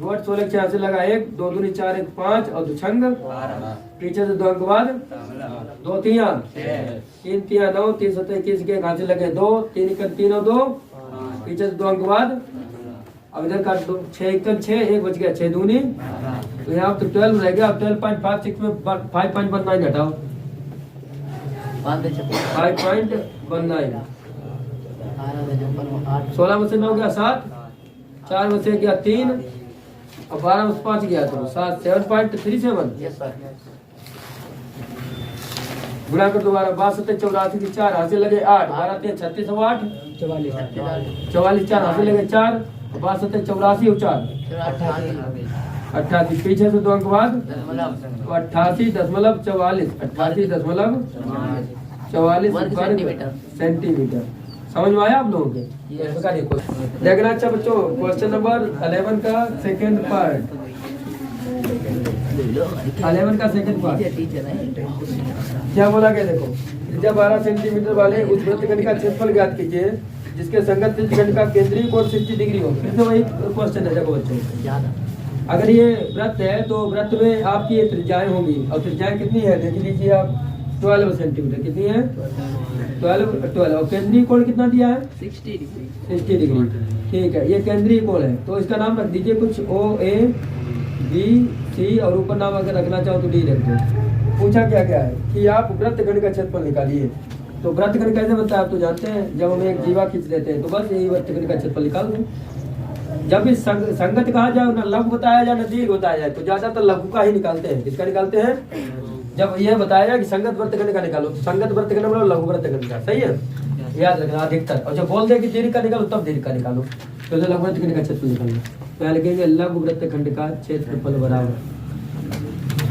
2 16 86 लगा 1 2 दूनी 4 1 5 और दुछंग पीछे से 2 अंक बाद 2 तिया 3 तिया 9 3 7 21 के घाटे लगे 2 3 1 3 और 2 पीछे से 2 अंक बाद अब इधर का 6 1 6 1 बच गया 6 दूनी तो यहाँ तो 12 रह गया। अब 12.56 में 5.19 घटाओ 5.19 16 में से 9 गया 7 4 में से गया 3 अब 12 में 5 गया तो 7.37 यस सर गुणा कर दोबारा 62 84 की 4 हाथ से लगे 8 12 3 36 और 8 44 44 4 हाथ से लगे 4 62 84 और 4 88 पीछे से 2 अंक बाद 88.44 88.44 वर्ग सेंटीमीटर। समझ में आया आप लोगों के? देखना। अच्छा बच्चों, क्वेश्चन नंबर 11 का सेकंड पार्ट, 11 का सेकंड पार्ट क्या बोला गया? देखो, त्रिज्या 12 सेंटीमीटर वाले उस वृत्तखंड का क्षेत्रफल ज्ञात कीजिए जिसके संगत त्रिज्यखंड का केंद्रीय कोण 60 डिग्री हो। फिर से वही क्वेश्चन है। देखो बच्चों, अगर ये वृत्त है तो वृत्त में आपकी ये त्रिज्याएं होंगी और त्रिज्याएं कितनी है देख लीजिए आप, 12 सेंटीमीटर। कितनी है? 12 और केंद्रीय कोण कितना दिया है? 60 डिग्री। ठीक है, ये केंद्रीय कोण है तो इसका नाम रख दीजिए कुछ OABC और ऊपर नाम अगर रखना चाहो तो D रख दो। पूछा क्या क्या है कि आप वृत्तखंड का क्षेत्रफल निकालिए। तो वृत्तखंड कैसे बनता है आप तो जानते हैं, जब हम एक जीवा खींच लेते हैं तो बस यही वृत्तखंड का क्षेत्रफल निकाल दो। जब भी संगत कहा जाए ना लघु बताया जाए ना दीर्घ बताया जाए तो ज्यादातर लघु का ही निकालते हैं। किसका निकालते हैं? जब यह बताया जाए कि संगत वृत्तखंड का निकालो तो संगत वृत्तखंड मतलब लघु वृत्तखंड का। सही है, याद रखना अधिकतर। और जब बोल दे कि दीर्घ का निकालो तब दीर्घ का निकालो। तो लघु वृत्तखंड का क्षेत्रफल निकालो तो लिखेंगे लघु वृत्तखंड का क्षेत्रफल बराबर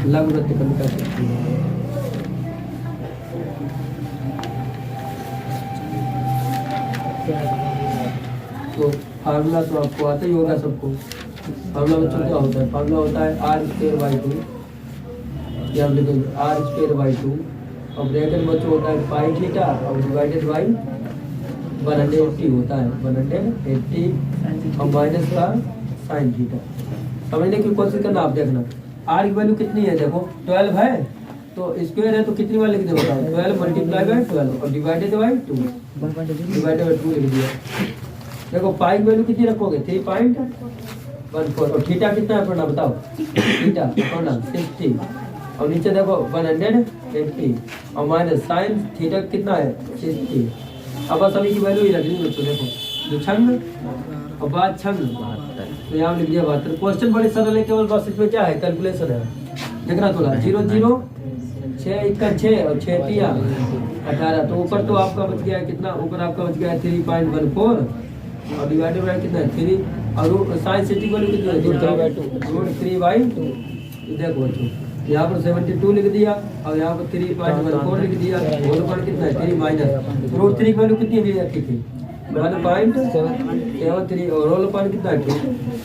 लघु वृत्तखंड का क्षेत्रफल। तो फार्मूला तो आपको आता ही होगा सबको। फार्मूला बच्चों क्या होता है? फार्मूला होता है r²/2, ये आप लिखेंगे r²/2 और ब्रैकेट बच्चों होता है पाई थीटा और डिवाइडेड बाई 180 होता है 180 और माइनस का साइन थीटा। समझने की कोशिश करना। आप देखना r की वैल्यू कितनी है, देखो 12 है तो स्क्वायर है तो कितनी बार लिख दे होता है 12 × 12 और डिवाइडेड बाई 2 डिवाइडेड बाई 2 लिख दिया। देखो पाई की वैल्यू कितनी रखोगे 3.14 और थीटा कितना है अपना बताओ? थीटा अपना 60 और नीचे देखो 180 और माइनस साइन थीटा कितना है 60। अब बस अभी की वैल्यू ही रखनी बच्चों। देखो जो छंग और बाद छंग तो यहाँ लिख दिया 72। क्वेश्चन बड़े सरल है, केवल बस इसमें क्या है कैलकुलेशन है। देखना थोड़ा 0 0 6 1 6 और 6 3 18 तो ऊपर तो आपका बच गया है कितना? ऊपर आपका बच गया है 3.14 और डिवाइडेड बाय कितना है 3 और साइन 60 वैल्यू कितनी है √3/2। देखो बच्चों यहाँ पर 72 लिख दिया और यहाँ पर 3.14 लिख दिया। होल पर कितना है 3 माइनस √3 की वैल्यू कितनी है रखी थी 1.73 और रोल पर कितना है 2।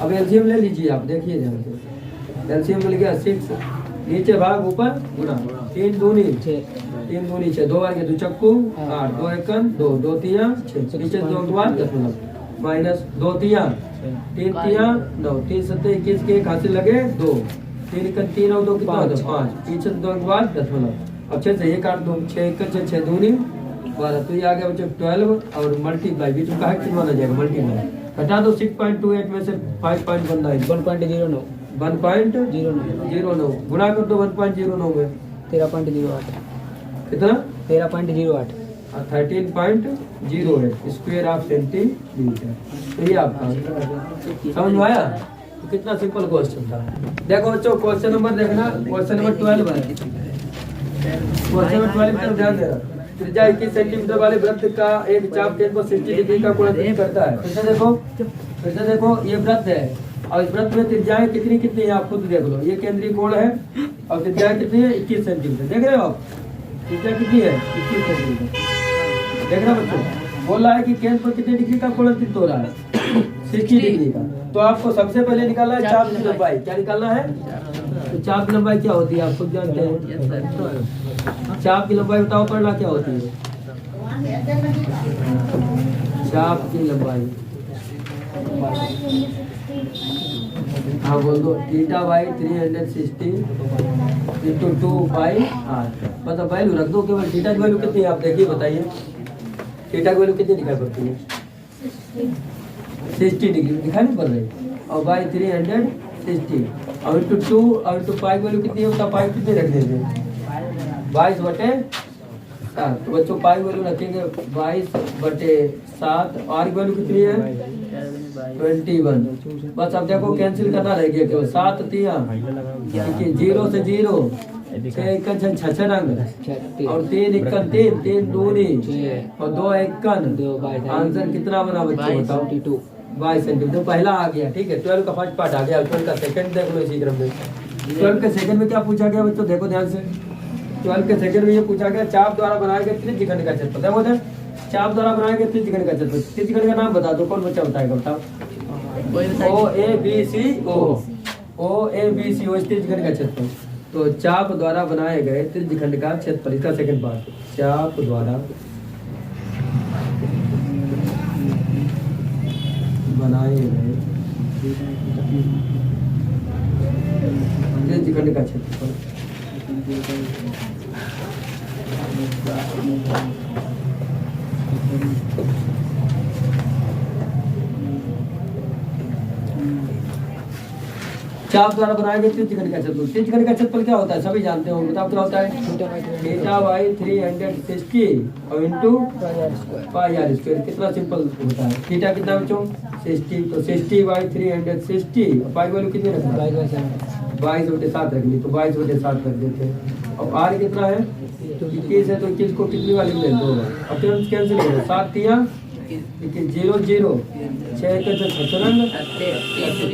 अब एलसीएम ले लीजिए आप, देखिए ध्यान से। एलसीएम मिल गया 6 नीचे भाग ऊपर गुणा 3 दूनी 6 2 बार के 2 चक्कू 8 2 1 2 2 3 6 नीचे 2 के बाद 10 माइनस 2 3 3 9 3 7 21 के एक हाथ से लगे 2 3 3 और 2 कितना होता है 5 पीछे 2 के बाद 10 अब 6 से 1 8 2 6 6 दूनी 12 तो ये आ गया बच्चों 12 और मल्टीप्लाई बीच में कहा कितना आ जाएगा मल्टीप्लाई घटा दो 6.28 में से 5.19 1.09 गुणा कर दो 1.09 में 13.08 कितना 13.08 13.08 स्क्वायर ऑफ सेंटीमीटर। तो ये आपका समझ में आया? तो कितना सिंपल क्वेश्चन था। देखो बच्चों क्वेश्चन नंबर देखना, क्वेश्चन नंबर 12 है। क्वेश्चन नंबर 12 पर ध्यान देना। त्रिज्या 21 सेंटीमीटर वाले वृत्त का एक चाप केंद्र पर 60 डिग्री का कोण करता है। फिर से देखो ये वृत्त है और इस वृत्त में त्रिज्याएं कितनी कितनी है आप खुद देख लो। ये केंद्रीय कोण है और त्रिज्याएं कितनी है 21 सेंटीमीटर। देख रहे हो आप त्रिज्या कितनी है 21 सेंटीमीटर। देखना बच्चों बोल रहा है कि केंद्र पर कितने डिग्री का कोण अंकित हो रहा है 60 डिग्री का। तो आपको सबसे पहले निकालना है चाप की लंबाई। क्या निकालना है? तो चाप की लंबाई क्या होती है आप खुद जानते हैं। चाप की लंबाई बताओ पढ़ना क्या होती है। चाप की लंबाई हाँ बोल दो θ/360 × 2πr। मतलब वैल्यू रख दो केवल। थीटा की वैल्यू कितनी है आप देखिए बताइए। थीटा की वैल्यू कितनी दिखाई पड़ती है 60 डिग्री दिखाई नहीं पड़ रही और बाई 360 और × 2 और × पाई की वैल्यू कितनी है? पाई कितनी रख देंगे 22/60 7। तो बच्चों पाई वैल्यू रखेंगे 22/7। आर की वैल्यू कितनी है 21। बस अब देखो कैंसिल करना रह गया केवल 7 तिया 0 से 0 6 इक्कन 6 रंग और 3 इक्कन 3 3 दूनी और 2 इक्कन। आंसर कितना बना बच्चों बताओ 22 सेंटीमीटर। पहला आ गया ठीक है। 12 का फर्स्ट पार्ट आ गया। 12 का सेकंड देख लो इसी क्रम में। 12 के सेकंड में क्या पूछा गया बच्चों देखो ध्यान से। 12 के सेकंड में ये पूछा गया चाप द्वारा बनाए गए त्रिज्यखंड का क्षेत्रफल। देखो बोलते चाप द्वारा बनाए गए त्रिज्यखंड का क्षेत्रफल। त्रिज्यखंड का नाम बता दो कौन बच्चा बताएगा बताओ। ओ ए बी सी ओ त्रिज्यखंड का क्षेत्रफल। तो चाप द्वारा बनाए गए त्रिज्यखंड का क्षेत्रफल इसका सेकंड पार्ट। चाप द्वारा बनाए गए त्रिज्यखंड का क्षेत्रफल। चाप द्वारा बनाए गए त्रिज्यखंड का क्षेत्रफल। त्रिज्यखंड का क्षेत्रफल क्या होता है सभी जानते हो बताओ क्या होता है थीटा बाई 360 और इंटू पाई आर स्क्वायर। कितना सिंपल होता है। थीटा कितना बच्चों 60 तो 60/360 और पाई वैल्यू कितनी रखना 22/7 रखनी तो 22/7 रख देते हैं। और आर कितना है 21 है तो 21 को कितनी वाली ले दो अब तुरंत कैंसिल करो 7 तिया 0 0 6 के 6 रंग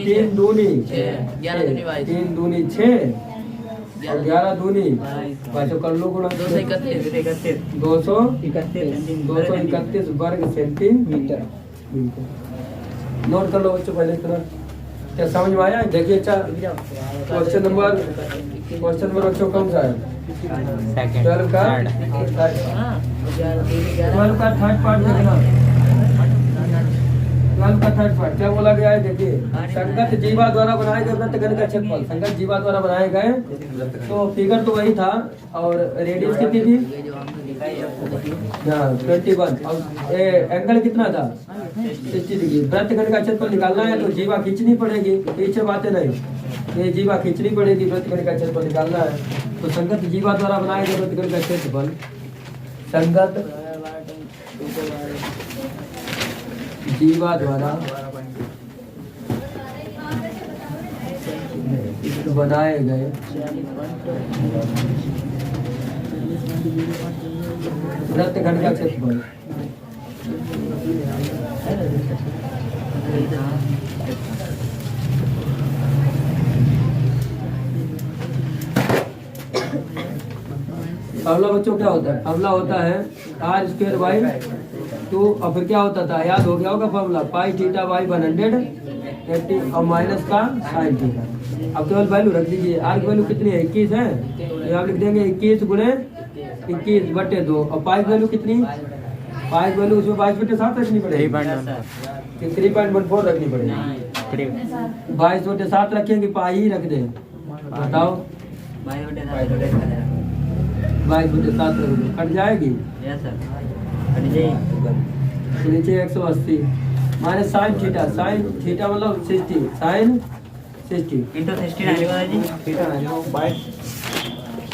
3 दूनी 3 दूनी 6 और 11 दूनी भाई तो कर लो गुणा 231 वर्ग सेंटीमीटर। नोट कर लो बच्चों पहले इतना क्या समझ में आया। देखिए अच्छा क्वेश्चन नंबर बच्चों कौन सा है 12 का थर्ड पार्ट देखना। 12 का थर्ड पार्ट क्या बोला गया है देखिए संगत जीवा द्वारा बनाए गए वृत्तखंड का क्षेत्रफल। संगत जीवा द्वारा बनाए गए तो फिगर तो वही था और रेडियस कितनी थी 21 और एंगल कितना था 60 डिग्री। वृत्तखंड का क्षेत्रफल निकालना है तो जीवा खींचनी पड़ेगी पीछे बातें नहीं ये जीवा खींचनी पड़ेगी। वृत्तखंड का क्षेत्रफल निकालना है तो संगत जीवा द्वारा बनाए गए वृत्तखंड का क्षेत्रफल संगत जीवा द्वारा बनाए गए वृत्तखंड का क्षेत्रफल फॉर्मूला बच्चों क्या होता है। फॉर्मूला होता है आर स्क्वायर बाई 2 और फिर क्या होता था याद हो गया होगा फॉर्मूला पाई थीटा बाई 180 और माइनस का साइन थीटा। अब केवल वैल्यू रख दीजिए। आर की वैल्यू कितनी है 21 है तो यहाँ लिख देंगे 21 गुणे 21/2 और पाई की वैल्यू कितनी पाई की वैल्यू उसमें 22/7 रखनी पड़ेगी 3.14 रखनी पड़ेगी। 22/7 रखेंगे पाई ही रख दें बताओ 22/7 रख दो कट जाएगी तो नीचे 180 माइनस साइन थीटा मतलब 60 साइन 60 इंटू 60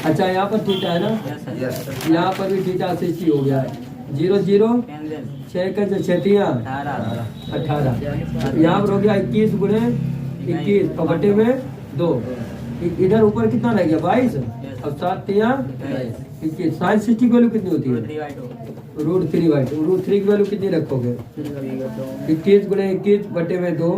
अच्छा यहाँ पर थीटा है ना यहाँ पर भी थीटा 60 हो गया है 0 0 6 का 6 18 यहाँ पर हो गया 21 गुणे 21 और बटे में 2 इधर ऊपर कितना रह गया 22 और 7 21 साइन 60 की वैल्यू कितनी होती है √3 की वैल्यू कितनी रखोगे 21 गुणे 21 बटे में 2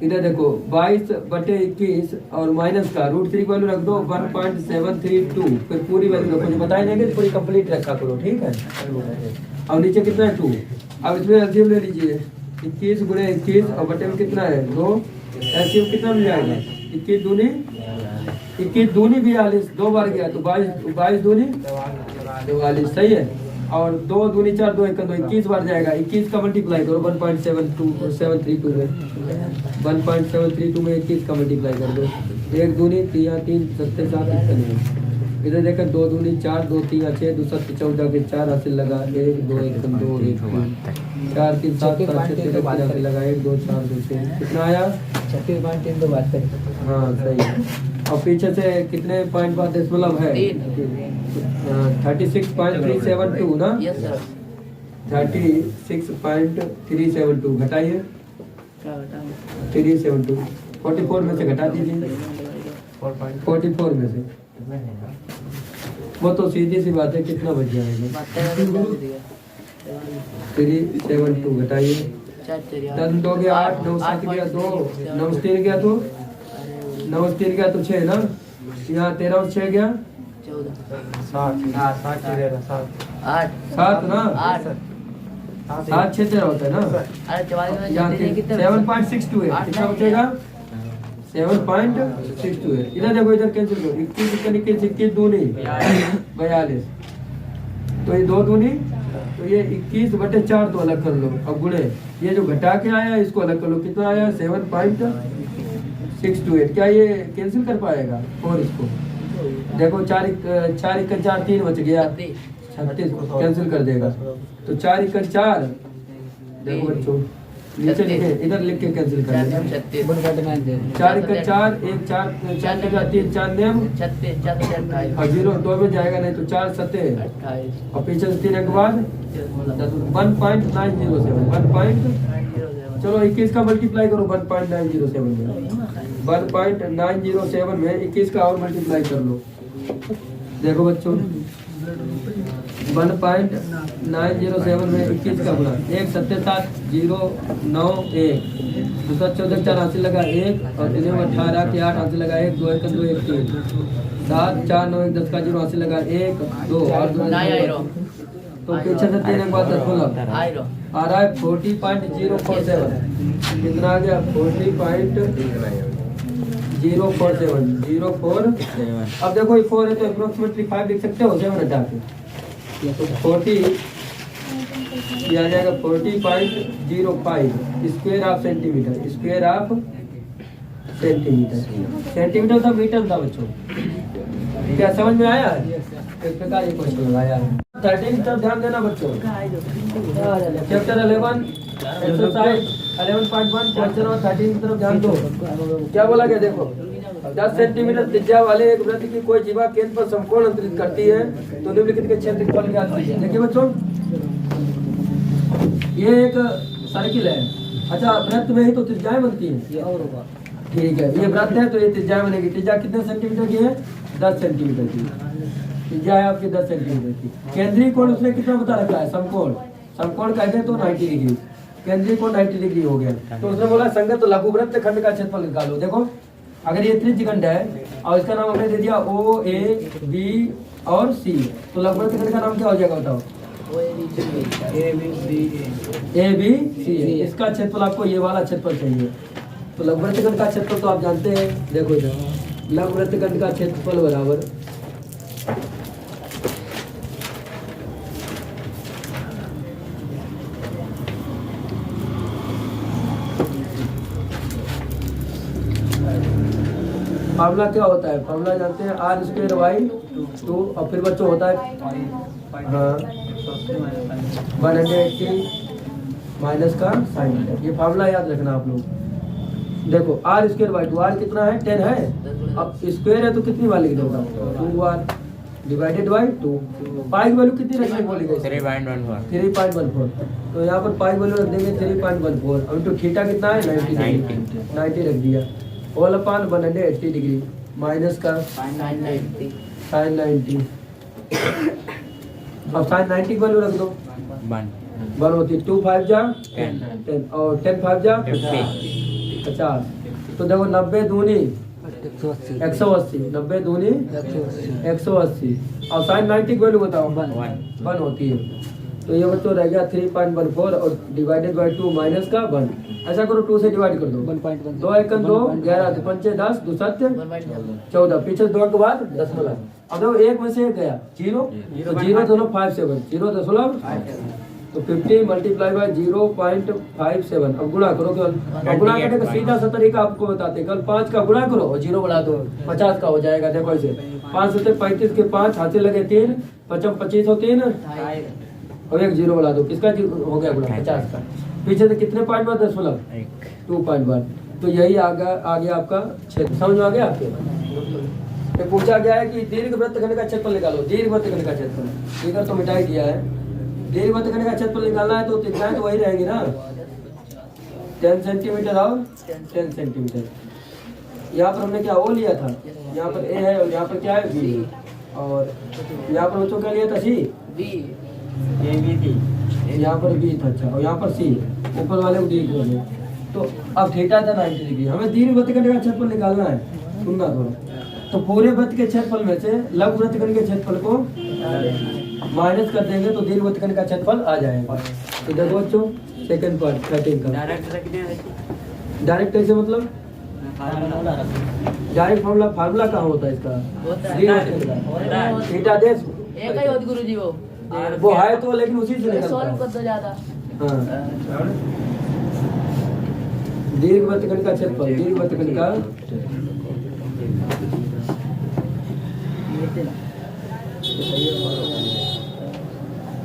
इधर देखो 22/21 और माइनस का √3 की वैल्यू रख दो 1.732 फिर पूरी वैल्यू रखो जो बताए देंगे पूरी कंप्लीट रखा करो ठीक है। और नीचे कितना है 2 अब इसमें एलसीएम ले लीजिए 21 गुणे 21 और बटे में कितना है 2 एलसीएम कितना मिल जाएगा 21 दूनी 42 2 बार गया तो 22 दूनी 44 सही है। और 2 दूनी 4 2 1 2 21 बार जाएगा 21 का मल्टीप्लाई करो 1.732 में 1.732 में 21 का मल्टीप्लाई कर दो 1 दूनी 3 3 7 7 इधर देखकर 2 दूनी 4 2 3 6 2 7 14 के 4 हासिल लगा 1 2 1 2 1 4 3 7 7 लगा 1 2 4 2 6 कितना आया 36.3 हाँ सही है। और पीछे से कितने पॉइंट बाद दशमलव है? 36.372 ना? Yes sir. 36.372 घटाइए। क्या बताऊँ? 372 44 में से घटा दीजिए। 44 में से वो तो सीधी सी बात है, कितना बच जाएगा? 372 घटाइए। 10 दो गया 8, 9 7 गया 2, 9 3 गया तो 9 3 गया तो 6 ना? यहाँ 13 और 6 गया 7 ना? 7 6 13 होता है ना? यहाँ 7.62 है, कितना बचेगा? 7.62 है। इधर देखो, इधर कैंसिल करो। 21 दूनी 42, तो ये 2 दूनी, तो ये 21/4 तो अलग कर लो। अब गुणे ये जो घटा के आया इसको अलग कर लो, कितना आया? 7.628। क्या ये कैंसिल कर पाएगा? और इसको देखो 4 4 3 बच गया, 36 कैंसिल कर देगा। तो 4 4 देखो बच्चों नीचे लिखे, इधर लिख के कैंसिल कर देना। 4 4 1 4 4 का 3 4 नेम 36 और 0 2 में जाएगा नहीं तो 4 7 और पीछे से 3 के बाद 1.907 चलो 21 का मल्टीप्लाई करो 1.907 में। 1.907 में 21 का और मल्टीप्लाई कर लो। देखो बच्चों 1.907 में 21 का गुणा 1 7 7 0 9 1 दूसरा 14 4 हासिल लगा 1 और 3 18 के 8 हासिल लगा 1 2 1 2 1 3 7 4 9 1 10 का 0 हासिल लगा 1 2 और 2 तो पीछे से 3 के बाद 10 आ रहा है 40.047। कितना आ गया? 40.047 अब देखो ये 4 है तो अप्रोक्सीमेटली 5 लिख सकते हो 7 हटा के, तो 40 ये आ जाएगा 40.05 square of centimetre. Square of centimetre, centimetre था मीटर था बच्चों। क्या समझ में आया? इस प्रकार ये क्वेश्चन लगाया है। 13 की तरफ ध्यान देना बच्चों। चैप्टर 11 एक्सरसाइज 11.1 क्वेश्चन और 13 की तरफ ध्यान दो। क्या बोला गया? देखो 10 सेंटीमीटर त्रिज्या वाले एक वृत्त की कोई जीवा केंद्र पर समकोण अंतरित करती है तो निम्नलिखित के क्षेत्रफल ज्ञात कीजिए। देखिए बच्चों ये एक सर्किल है। अच्छा वृत्त में ही तो त्रिज्याएं बनती हैं। ठीक है, ये वृत्त है तो ये त्रिज्या बनेगी। त्रिज्या कितने सेंटीमीटर की है? 10 सेंटीमीटर की त्रिज्या है आपकी 10 सेंटीमीटर की। केंद्रीय कोण उसने कितना बता रखा है? समकोण। समकोण कहते हैं तो 90 डिग्री। केंद्रीय कोण 90 डिग्री हो गया। तो उसने बोला संगत लघुवृत्त खंड का क्षेत्रफल निकालो। देखो अगर ये त्रिज्य खंड है और इसका नाम हमने दे दिया O A B और C, तो लघुवृत्त खंड का नाम क्या हो जाएगा बताओ? A B C। इसका क्षेत्रफल आपको ये वाला क्षेत्रफल चाहिए। तो लघुवृत्त खंड का क्षेत्रफल तो आप जानते हैं। देखो इधर लघुवृत्त खंड का क्षेत्रफल बराबर फार्मूला क्या होता है? फार्मूला जानते हैं r²/2 और फिर बच्चों होता है 180 माइनस का साइन। ये फार्मूला याद रखना आप लोग। देखो r²/2 r कितना है? 10 है। अब स्क्वायर है तो कितनी बार लिख दोगे? 2r divided by 2। पाई की वैल्यू कितनी रखनी बोली गई? 3.14। तो यहाँ पर पाई वैल्यू रख देंगे 3.14। अब तो थीटा कितना है? 90 रख दिया। ऑल अपान 180 डिग्री माइनस का साइन 90। अब साइन 90 की वैल्यू रख दो 1 होती है। 2 5 जा 10 और 10 5 जा 50। तो देखो 90 दूनी 180 90 दूनी 180 और साइन 90 की वैल्यू बताओ 1 होती है। तो ये बच्चों रह गया 3.14 और डिवाइडेड बाई 2 माइनस का 1। ऐसा करो 2 से डिवाइड कर दो। 2 1 2 11 5 10 2 7 14 पीछे 2 के बाद दशमलव। अब देखो 1 में से 1 गया 0 तो 0.57 0.5 तो 50 मल्टीप्लाई बाय 0.57। अब गुणा करो केवल। अब गुणा करने का सीधा सा तरीका आपको बताते हैं। केवल 5 का गुणा करो और 0 बढ़ा दो 50 का हो जाएगा। देखो ऐसे 5 से 35 के 5 हाथ से लगे 3 55 25 हो 3 और 1 0 बढ़ा दो। किसका हो गया गुणा? 50 का। पीछे से कितने पॉइंट बाद 2.1। तो यही आ गया आपका क्षेत्र। समझ में आ गया आपके? ये पूछा गया है कि दीर्घ वृत्तखंड का क्षेत्रफल निकालो। दीर्घ वृत्तखंड का क्षेत्रफल, फिगर तो मिटाई दिया है। दीर्घ वृत्तखंड का क्षेत्रफल निकालना है तो त्रिज्याएं तो वही रहेंगी ना, 10 सेंटीमीटर और 10 सेंटीमीटर। यहाँ पर हमने क्या ओ लिया था, यहाँ पर ए है और यहाँ पर क्या है बी, और यहाँ पर बच्चों क्या लिया था सी, ये भी थी, यहाँ पर बी था। अच्छा, और यहाँ पर सी, ऊपर वाले को डी कर दिया। तो अब थीटा था 90 डिग्री। हमें दीर्घ वृत्तखंड का क्षेत्रफल निकालना है, सुनना थोड़ा। तो पूरे वृत्त के क्षेत्रफल में से लघु वृत्तखंड के क्षेत्रफल को माइनस कर देंगे तो दीर्घ वृत्तखंड का क्षेत्रफल आ जाएगा। तो देखो बच्चों सेकंड पार्ट 13 का डायरेक्ट रख दिया है। डायरेक्ट कैसे, मतलब फार्मूला रख दिया। डायरेक्ट फार्मूला कहाँ होता है इसका, होता है। दीर्घ वृत्तखंड का थीटा डेश एक ही होती गुरुजी वो है तो, लेकिन उसी से निकलता सॉल्व है। कर दो ज्यादा। हाँ, दीर्घ वृत्तखंड का क्षेत्रफल, दीर्घ वृत्तखंड का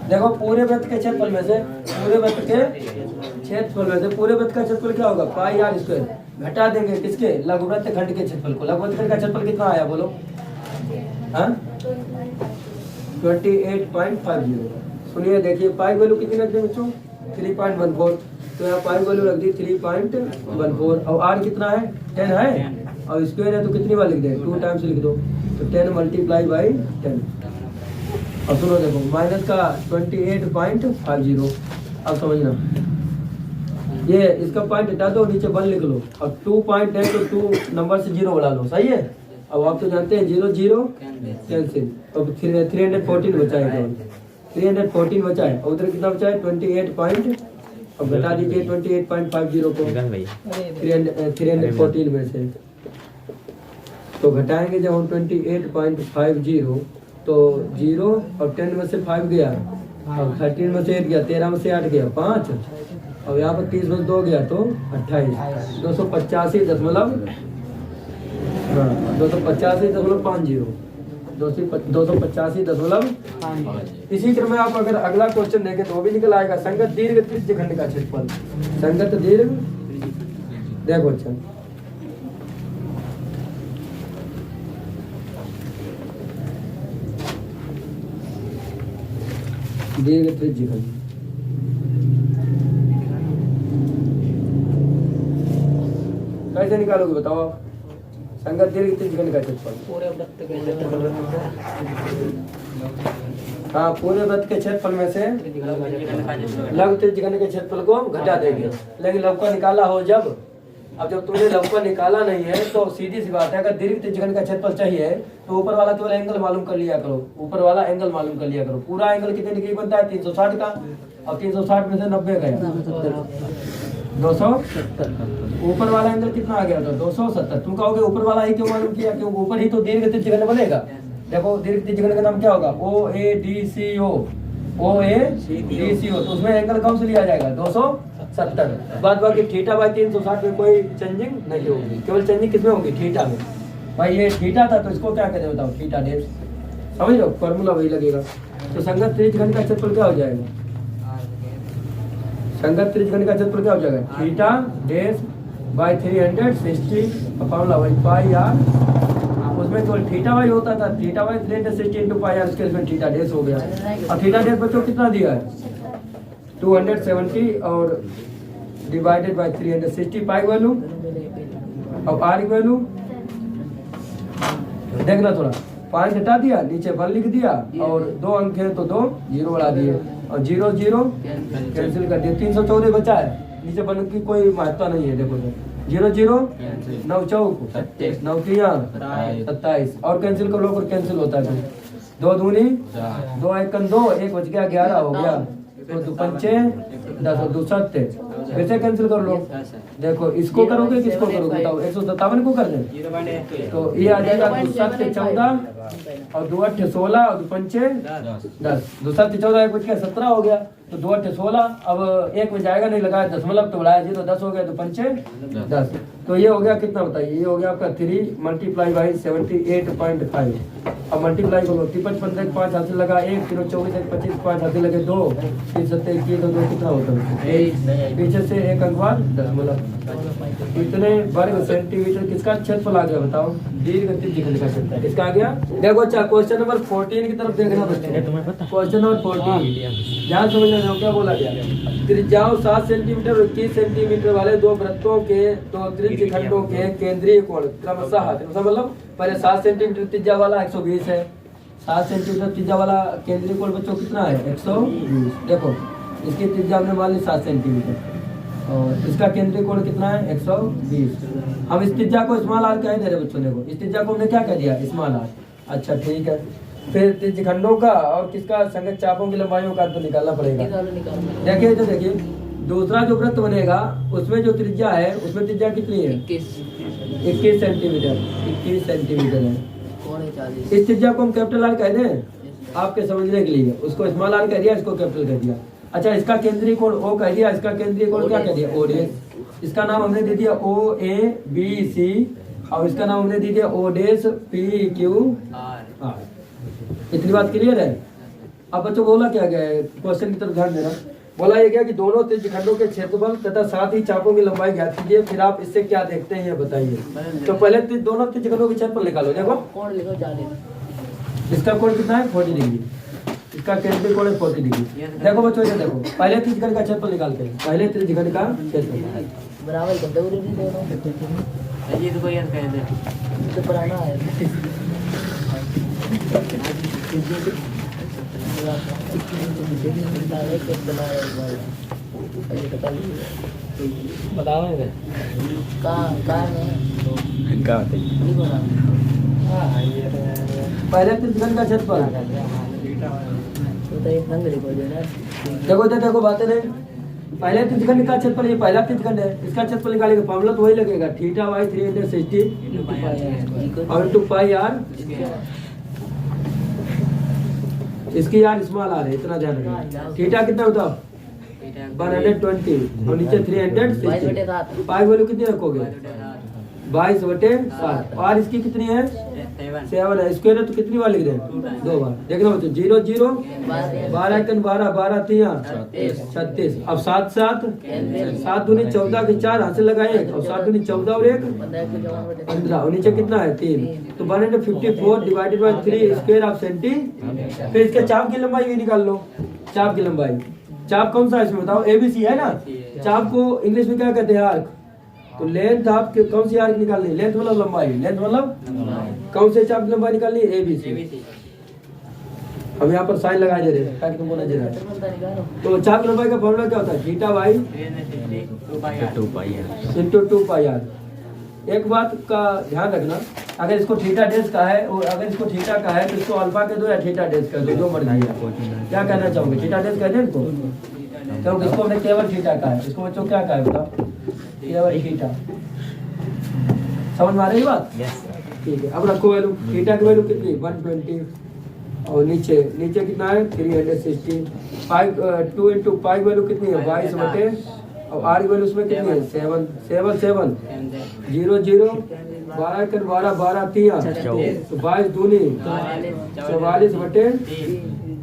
देखो पूरे वृत्त के क्षेत्रफल में से, पूरे वृत्त के क्षेत्रफल में से पूरे वृत्त का क्षेत्रफल क्या होगा, पाई आर स्क्वायर। घटा देंगे किसके, लघु वृत्तखंड के क्षेत्रफल को। लघु वृत्तखंड का क्षेत्रफल कितना आया बोलो, हाँ 28.50। सुनिए देखिए पाई वैल्यू कितनी रख दी बच्चों, 3.14। तो यहाँ पाई वैल्यू रख दी 3.14 और आर कितना है 10 है और स्क्वायर है तो कितनी बार लिख दे, 2 टाइम्स लिख दो। तो 10 मल्टीप्लाई बाई 10। अब सुनो देखो माइनस का 28.50। अब समझना, ये इसका पॉइंट हटा दो, नीचे 1 लिख लो। अब 2 पॉइंट है तो 2 नंबर से 0 बढ़ा लो, सही है। अब आप तो जानते हैं 0 0 कैंसिल। अब 314 बचा है, 314 बचा है और उधर कितना बचा है 28 अब घटा दीजिए 28.50 को 314 में से। तो घटाएंगे जब हम 28.50 तो 0 और 10 में से 5 गया, अब 13 में से 8 गया, 13 में से 8 गया 5, और यहाँ पर 30 में से 2 गया तो 28। 285.50 285.50। इसी क्रम में आप अगर अगला क्वेश्चन देखें तो वो भी निकल आएगा, संगत दीर्घ त्रिज्यखंड का क्षेत्रफल। संगत दीर्घ, देखो अच्छा दीर्घ त्रिज्यखंड कैसे निकालोगे बताओ आप, संगत दीर्घ त्रिज्यखंड का क्षेत्रफल। पूरे वृत्त के क्षेत्रफल हाँ, पूरे वृत्त के क्षेत्रफल में से लघु त्रिज्यखंड के क्षेत्रफल को घटा देंगे। लेकिन लघु का निकाला हो जब, अब जब तुमने लघु का निकाला नहीं है तो सीधी सी बात है, अगर दीर्घ त्रिज्यखंड का क्षेत्रफल चाहिए तो ऊपर वाला केवल एंगल मालूम कर लिया करो, ऊपर वाला एंगल मालूम कर लिया करो। पूरा एंगल कितने डिग्री बनता है 360 का, और 360 में से 90 गया 270। ऊपर वाला एंगल कितना आ गया था 270। तुम कहोगे ऊपर वाला ही क्यों मालूम किया, क्योंकि ऊपर ही तो दीर्घ त्रिज्यखंड बनेगा। देखो दीर्घ त्रिज्यखंड का नाम क्या होगा, OADCO, OADCO। तो उसमें एंगल कौन से लिया जाएगा 270। बाद बाकी थीटा बाई 360 में कोई चेंजिंग नहीं होगी, केवल चेंजिंग किसमें होगी, थीटा में। भाई ये थीटा था तो इसको क्या कहते हैं बताओ, थीटा डेश। समझ लो, फॉर्मूला वही लगेगा। तो संगत त्रिज्यखंड का क्षेत्रफल क्या हो जाएगा, संगत त्रिज्यखंड का क्षेत्रफल क्या हो जाएगा, थीटा डेश बाई 360 फॉर्मूला वही पाई आर। उसमें केवल थीटा वाई होता था, theta by 360 into pi r, इसके थीटा डेश हो गया। और थीटा डेश बच्चों कितना दिया है 270 और डिवाइडेड बाई 360 पाई वैल्यू। अब आर की वैल्यू देखना, थोड़ा पॉइंट हटा दिया, नीचे 1 लिख दिया और 2 अंक है तो 2 0 बढ़ा दिए और 0 0 कैंसिल कर दिया। 314 बचा है, नीचे 1 की कोई महत्ता नहीं है। देखो 0 0 9 चौक 9 27 और कैंसिल कर लो, और कैंसिल होता है 2 दूनी 2 1 2, 1 बच गया 11 हो गया, तो 2 पंचे 10 और 2 7। वैसे कैंसिल कर लो। देखो इसको करोगे किसको करोगे बताओ, 157 को कर दें तो ये आ जाएगा 2 7 14 और 2 8 16 और 2 पंचे 10। 2 7 14 1 बच गया 17 हो गया, तो 2 8 16। अब 1 में जाएगा नहीं, लगाया दशमलव तो बढ़ाया 0 10 हो गया, 2 पंचे 10। तो ये हो गया कितना बताइए, ये हो गया आपका 3 मल्टीप्लाई बाई 78.5। अब मल्टीप्लाई करो, 53 15 5 हाथ से लगा 1, 3 24 1 25 5 हाथ से लगे 2, 3 7 21 तो 2 कितना होता है, पीछे से 1 अंक बाद दशमलव। इतने वर्ग सेंटीमीटर किसका क्षेत्रफल आ गया बताओ। दीर्घ त्रिज्यखंड का क्षेत्रफल इसका आ गया। देखो अच्छा क्वेश्चन नंबर 14 की तरफ देखना बच्चे। क्वेश्चन नंबर 14 ध्यान समझ लेना क्या बोला गया। त्रिज्याओं 7 सेंटीमीटर और 21 सेंटीमीटर वाले दो वृत्तों के दो त्रिज्यखंडों के केंद्रीय कोण क्रमशः मतलब पहले 7 सेंटीमीटर त्रिज्या वाला 120 है, 7 सेंटीमीटर त्रिज्या वाला केंद्रीय कोण बच्चों कितना है 120। देखो इसकी त्रिज्या हमने मान ली 7 सेंटीमीटर और इसका केंद्रीय कोण कितना है 120। हम इस त्रिज्या को स्मॉल आर कह दे रहे बच्चों ने को, इस त्रिज्या को हमने क्या कह दिया स्मॉल आर। अच्छा ठीक है, फिर त्रिज्यखंडों का और किसका संगत चापों की लंबाइयों का तो निकालना पड़ेगा। देखिए तो देखिए दूसरा जो वृत्त बनेगा उसमें जो त्रिज्या है उसमें त्रिज्या कितनी है 21 सेंटीमीटर, 21 सेंटीमीटर है। इस त्रिज्या को हम कैपिटल आर कह दें आपके समझने के लिए, उसको स्मॉल आर कह दिया, इसको कैपिटल कह दिया। अच्छा इसका केंद्रीय कोण ओ कह दिया, इसका केंद्रीय कोण क्या कह दिया ओ डैश। इसका नाम हमने दे दिया ओ ए बी सी और इसका नाम हमने दे दिया O dash P Q R. इतनी बात क्लियर है। अब बच्चों बोला क्या गया है क्वेश्चन की तरफ ध्यान देना। बोला ये गया कि दोनों त्रिज्यखंडों के क्षेत्रफल तथा साथ ही चापों की लंबाई ज्ञात कीजिए। फिर आप इससे क्या देखते हैं ये बताइए। तो पहले दोनों त्रिज्यखंडों के क्षेत्रफल निकालो। देखो कोण लिखो 40। इसका कोण कितना है 40 डिग्री, इसका केंद्रीय कोण है 40 डिग्री। देखो बच्चों ये देखो पहले त्रिज्यखंड का क्षेत्रफल निकालते हैं, पहले त्रिज्यखंड का क्षेत्रफल बराबर कर दो नहीं दोनों। अजीत को याद कर दे तो पुराना है। बताओगे पहले त्रिज्यखंड का क्षेत्रफल तो एक नंग लिखो देना। देखो बातें नहीं। पहले त्रिज्यखंड का क्षेत्रफल ये पहला त्रिज्यखंड है, इसका क्षेत्रफल निकालेंगे फॉर्मूला तो वही लगेगा थीटा बाई 360 और इनटू पाई आर। इसकी यार स्मॉल आर है, इतना ध्यान रखना। थीटा कितना बताओ 120 और नीचे 360। पाई वैल्यू कितनी रखोगे 22/7 और इसकी कितनी है 7 है। स्क्वायर है तो कितनी बार लिख रहे हैं 2 बार। देखना बच्चों 0 0 12 12 12 3 36। अब 7 7 7 दूनी 14 के 4 हाथ से लगाए और 7 दूनी 14 और 1 15 और नीचे कितना है 3। तो 154 divided by 3 square of centi. फिर इसके चाप की लंबाई भी निकाल लो। चाप की लंबाई, चाप कौन सा है इसमें बताओ एबीसी है ना। चाप को इंग्लिश में क्या कहते हैं आर्क। तो लेंथ आप कौन सी आर्क निकालनी, लेंथ मतलब लंबाई, लेंथ मतलब कौन से चाप की लंबाई निकालनी एबीसी। अब यहाँ पर साइन लगा दे रहे हैं ताकि तुमको नजर आए। तो चाप की लंबाई का फॉर्मूला क्या होता है theta by into 2 pi r. एक बात का ध्यान रखना, अगर इसको थीटा डैश का है और अगर इसको थीटा का है तो इसको अल्फा कह दो या थीटा डैश कर दो, जो मर्जी है। क्या कहना चाहोगे थीटा डैश कह दें इसको, क्योंकि इसको हमने केवल थीटा का है, इसको बच्चों क्या का है बताओ केवल थीटा। समझ में आ रही बात ठीक है। अब रखो वैल्यू, थीटा की वैल्यू कितनी 120 और नीचे कितना है 360। 2 इंटू पाई वैल्यू कितनी है 22 और आर की वैल्यू उसमें कितनी है 7 7 7 0 0 12 कर 12 12 3 तो 22 दूनी 44/।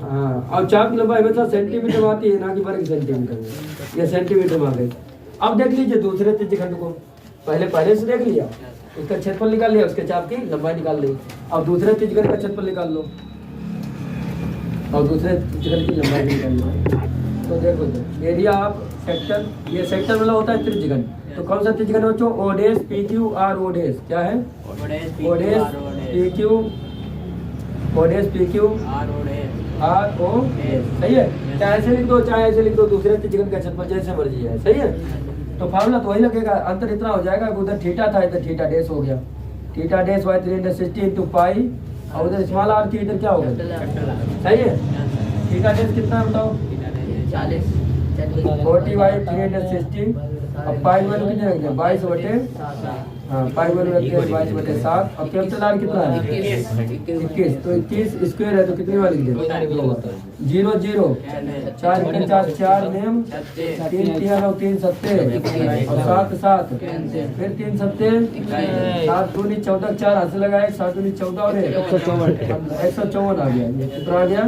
हाँ और चाप की लंबाई हमेशा सेंटीमीटर में आती है ना कि वर्ग सेंटीमीटर में, या सेंटीमीटर में आ गई। अब देख लीजिए दूसरे त्रिज्यखंड को, पहले से देख लिया उसका क्षेत्रफल निकाल लिया, उसके चाप की लंबाई निकाल ली। अब दूसरे त्रिज्यखंड का क्षेत्रफल निकाल लो और दूसरे त्रिज्यखंड की लंबाई निकाल लो। तो देखो एरिया आप सेक्टर, ये सेक्टर मतलब होता है त्रिज्यखंड। तो कौन सा त्रिज्यखंड बच्चों O dash P Q R O dash क्या है O dash P Q R O सही है। चाहे ऐसे लिख दो चाहे ऐसे लिख दो, दूसरे त्रिज्यखंड का क्षेत्रफल जैसे मर्जी है सही है। तो फार्मूला तो वही लगेगा, अंतर इतना हो जाएगा कि उधर थीटा था इधर थीटा डैश हो गया, थीटा डैश बाई 360 इंटू पाई और उधर स्मॉल आर थी इधर क्या होगा सही है। थीटा डैश कितना है बताओ 40 बाई 360 अब पाई वैल्यू कितने रखते हैं 22/। हाँ पाई वैल्यू रखते हैं 22/7 और कैपिटल आर कितना है 21। तो 21 स्क्वायर है तो कितनी बार लिख दें 0 0 4 4 4 नेम 3 3 और 3 7 और 7 7 फिर 3 7 7 दूनी 14 4 हाथ से लगाए 7 दूनी 14 और 154 आ गया। कितना आ गया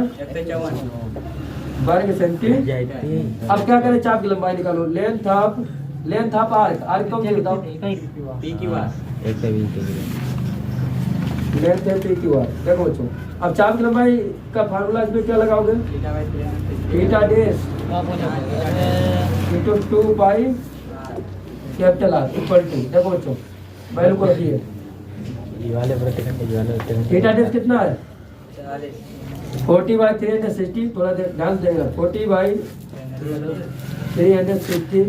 वर्ग सेंटीमीटर। अब क्या करें चाप की लंबाई निकालो, लेंथ ऑफ आर्क, आर्क कौन सी बताओ लेंथ है पी क्यू आर। देखो बच्चों, अब चाप की लंबाई का फार्मूला इसमें क्या लगाओगे? Theta dash into 2 pi capital r equal to, देखो बच्चों वैल्यू को रखिए। थीटा डैश कितना है? 40/360, थोड़ा ध्यान देगा, 40/360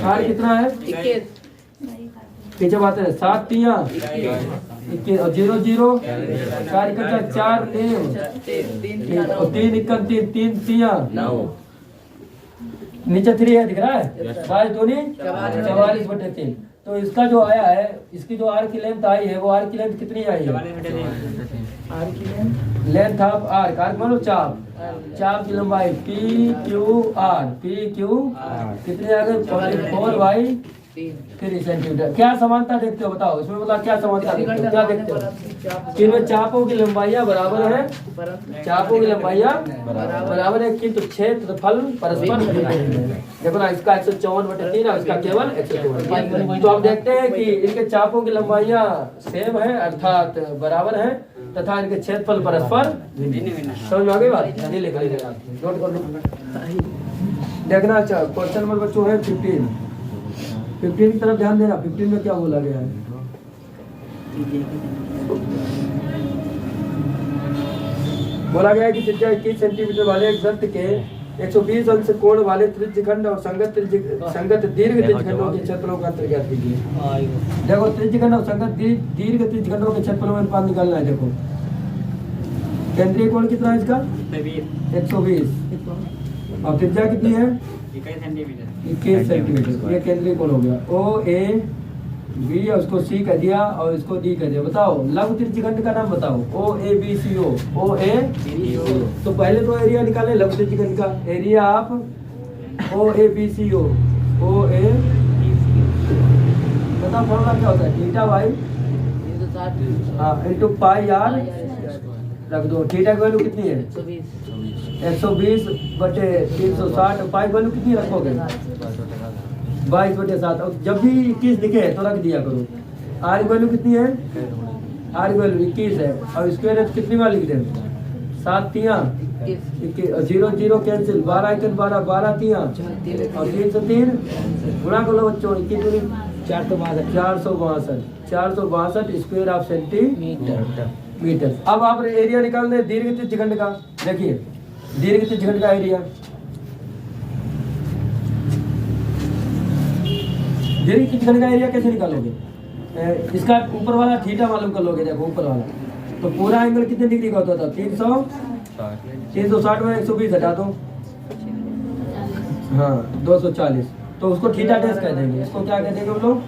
आर कितना है? पीछे बात है 7 तिया 21 और 0 0 4 इकट्ठा 4 और 3 इकट्ठा 3 तिया नीचे 3 है, दिख रहा है? 5 दूनी 44/3। तो इसका जो आया है, इसकी जो आर की लेंथ आई है, वो आर की लेंथ कितनी आई है? आर की लेंथ ऑफ आर, आर मानो चाप, चाप की लंबाई P Q are, P Q कितने आ गए? 44/3 सेंटीमीटर। क्या समानता देखते हो बताओ, इसमें बोला क्या समानता देखते हो, क्या देखते हो? इनमें चापों की लंबाइयां बराबर है, चापों की लंबाइयां बराबर है, किंतु क्षेत्रफल परस्पर देखो ना, इसका 154/3 और इसका केवल 154। तो अब देखते हैं कि इनके चापों की लंबाइयां सेम है अर्थात बराबर है तथा इनके क्षेत्रफल परस्पर समझ में आ गई बात? नहीं लिख लीजिएगा, नोट कर लो। देखना क्वेश्चन नंबर बच्चों है 15 की तरफ ध्यान देना। 15 में क्या बोला गया है? बोला गया है कि त्रिज्या 21 सेंटीमीटर वाले एक वृत्त के 120 अंश कोण वाले त्रिज्यखंड और संगत दीर्घ त्रिज्यखंडों के क्षेत्रों का अंतर ज्ञात कीजिए। देखो त्रिज्यखंड और संगत दीर्घ त्रिज्यखंडों के क्षेत्रों में अनुपात निकालना है। देखो केंद्रीय कोण कितना है इसका? 120 और त्रिज्या कितनी है? 21 सेंटीमीटर। ये केंद्रीय कोण हो गया। ओ ए बी और उसको सी कह दिया और इसको डी कह दिया। बताओ लघु त्रिज्यखंड का नाम बताओ। ओ A B C O, O ए तो पहले तो एरिया निकाले लघु त्रिज्यखंड का। एरिया आप ओ A B C O, O ए बताओ फॉर्मूला क्या होता है? Theta by into pi r रख दो। थीटा की वैल्यू कितनी है? 120/360। पाई वैल्यू कितनी रखोगे? 22/7। और जब भी 21 दिखे तो रख दिया करो। आर की वैल्यू कितनी है? आर की वैल्यू 21 है और स्क्वायर कितनी बार लिख दें? 7 तिया 0 0 कैंसिल, 12 1 12 12 तिया और 3 से 3 गुणा कर लो बच्चों। 21 462 462 स्क्वायर ऑफ सेंटीमीटर। अब आप एरिया निकाल दें दीर्घ त्रिज्यखंड का। देखिए दीर्घ त्रिज्यखंड का एरिया, दीर्घ त्रिज्यखंड का एरिया कैसे निकालोगे? इसका ऊपर वाला थीटा मालूम कर लोगे। देखो ऊपर वाला तो पूरा एंगल कितने डिग्री का होता था? 360 में 120 हटा दो, हाँ 240। तो उसको थीटा डैश कह देंगे। इसको क्या कह देंगे हम लोग?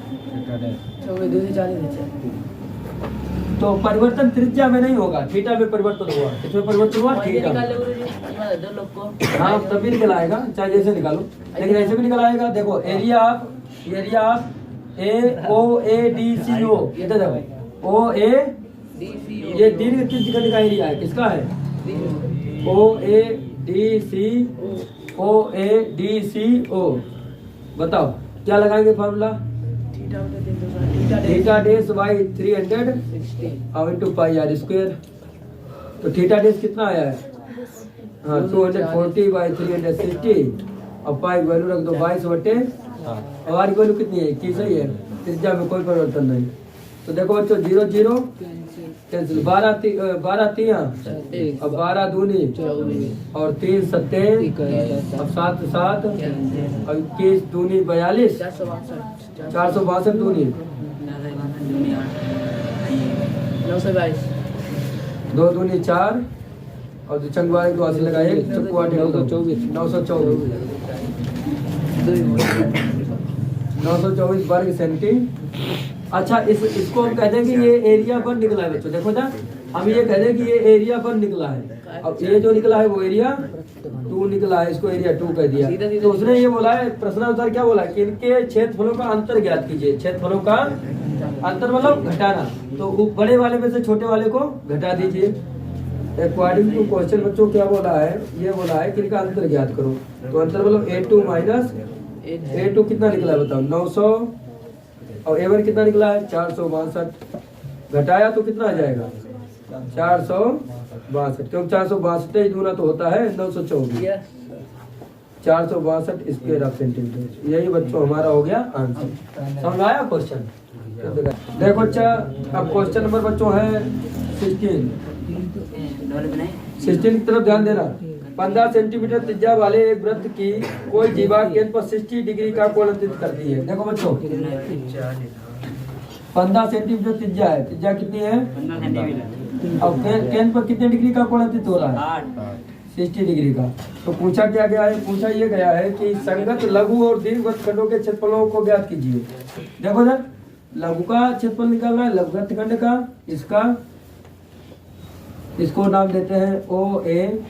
तो परिवर्तन त्रिज्या में नहीं होगा, थीटा में परिवर्तन हुआ। इसमें परिवर्तन हुआ थीटा। हाँ तभी निकल आएगा, चाहे जैसे निकालो, लेकिन ऐसे भी निकल आएगा। देखो area of A O A D C O, इधर देखो ओ ए, ये दीर्घ त्रिज्यखंड का एरिया है। किसका है? ओ ए डी सी ओ। बताओ क्या लगाएंगे फॉर्मूला? थीटा डैश बाई 360 और इनटू पाई आर स्क्वायर। तो थीटा डैश कितना आया है? हाँ 240/360 और पाई वैल्यू रख दो 22/, और आर की वैल्यू कितनी है? 21 ही है। त्रिज्या में कोई परिवर्तन नहीं। तो देखो बच्चों 0 0 कैंसिल, 12 तिया और 12 दूनी और 3 सत्ते और 7 7 और 21 दूनी 42, 462 दूनी 2 दूनी 4 और दो चंगवार 2 लगाए 924 वर्ग सेंटी। अच्छा इसको हम कहते हैं कि ये एरिया 1 निकला है बच्चों। देखो ना हम ये कहते हैं कि ये एरिया 1 निकला है। अब ये जो निकला है वो एरिया 2 निकला है, इसको एरिया 2 कह दिया। तो उसने ये बोला है प्रश्नानुसार क्या बोला कि इनके क्षेत्रफलों का अंतर ज्ञात कीजिए। क्षेत्रफलों का अंतर मतलब घटाना। तो बड़े वाले में से छोटे वाले को घटा दीजिए। अकॉर्डिंग टू क्वेश्चन बच्चों क्या बोला है? ये बोला है कि इनका अंतर ज्ञात करो। तो अंतर मतलब A2 माइनस A2 कितना निकला है बताओ? और A1 कितना निकला है 462, घटाया तो कितना आ जाएगा 462, क्योंकि 462 दूना तो होता है 924, 462 स्क्वायर ऑफ सेंटीमीटर। यही बच्चों हमारा हो गया आंसर। समझ आया क्वेश्चन? देखो अच्छा, अब क्वेश्चन नंबर बच्चों है 16 की तरफ ध्यान देना। 15 सेंटीमीटर त्रिज्या वाले एक वृत्त की कोई जीवा केंद्र पर 60 डिग्री का कोण अंकित करती है। देखो बच्चों 15 सेंटीमीटर त्रिज्या है, त्रिज्या कितनी है 15 सेंटीमीटर, और केंद्र पर कितने डिग्री का कोण अंकित हो रहा है 8 60 डिग्री का। तो पूछा क्या गया है, पूछा ये गया है कि संगत लघु और दीर्घ वृत्तखंडों के क्षेत्रफलों को ज्ञात कीजिए। देखो सर, लघु का क्षेत्रफल निकालना है, लघु वृत्तखंड का, इसको नाम देते हैं OABC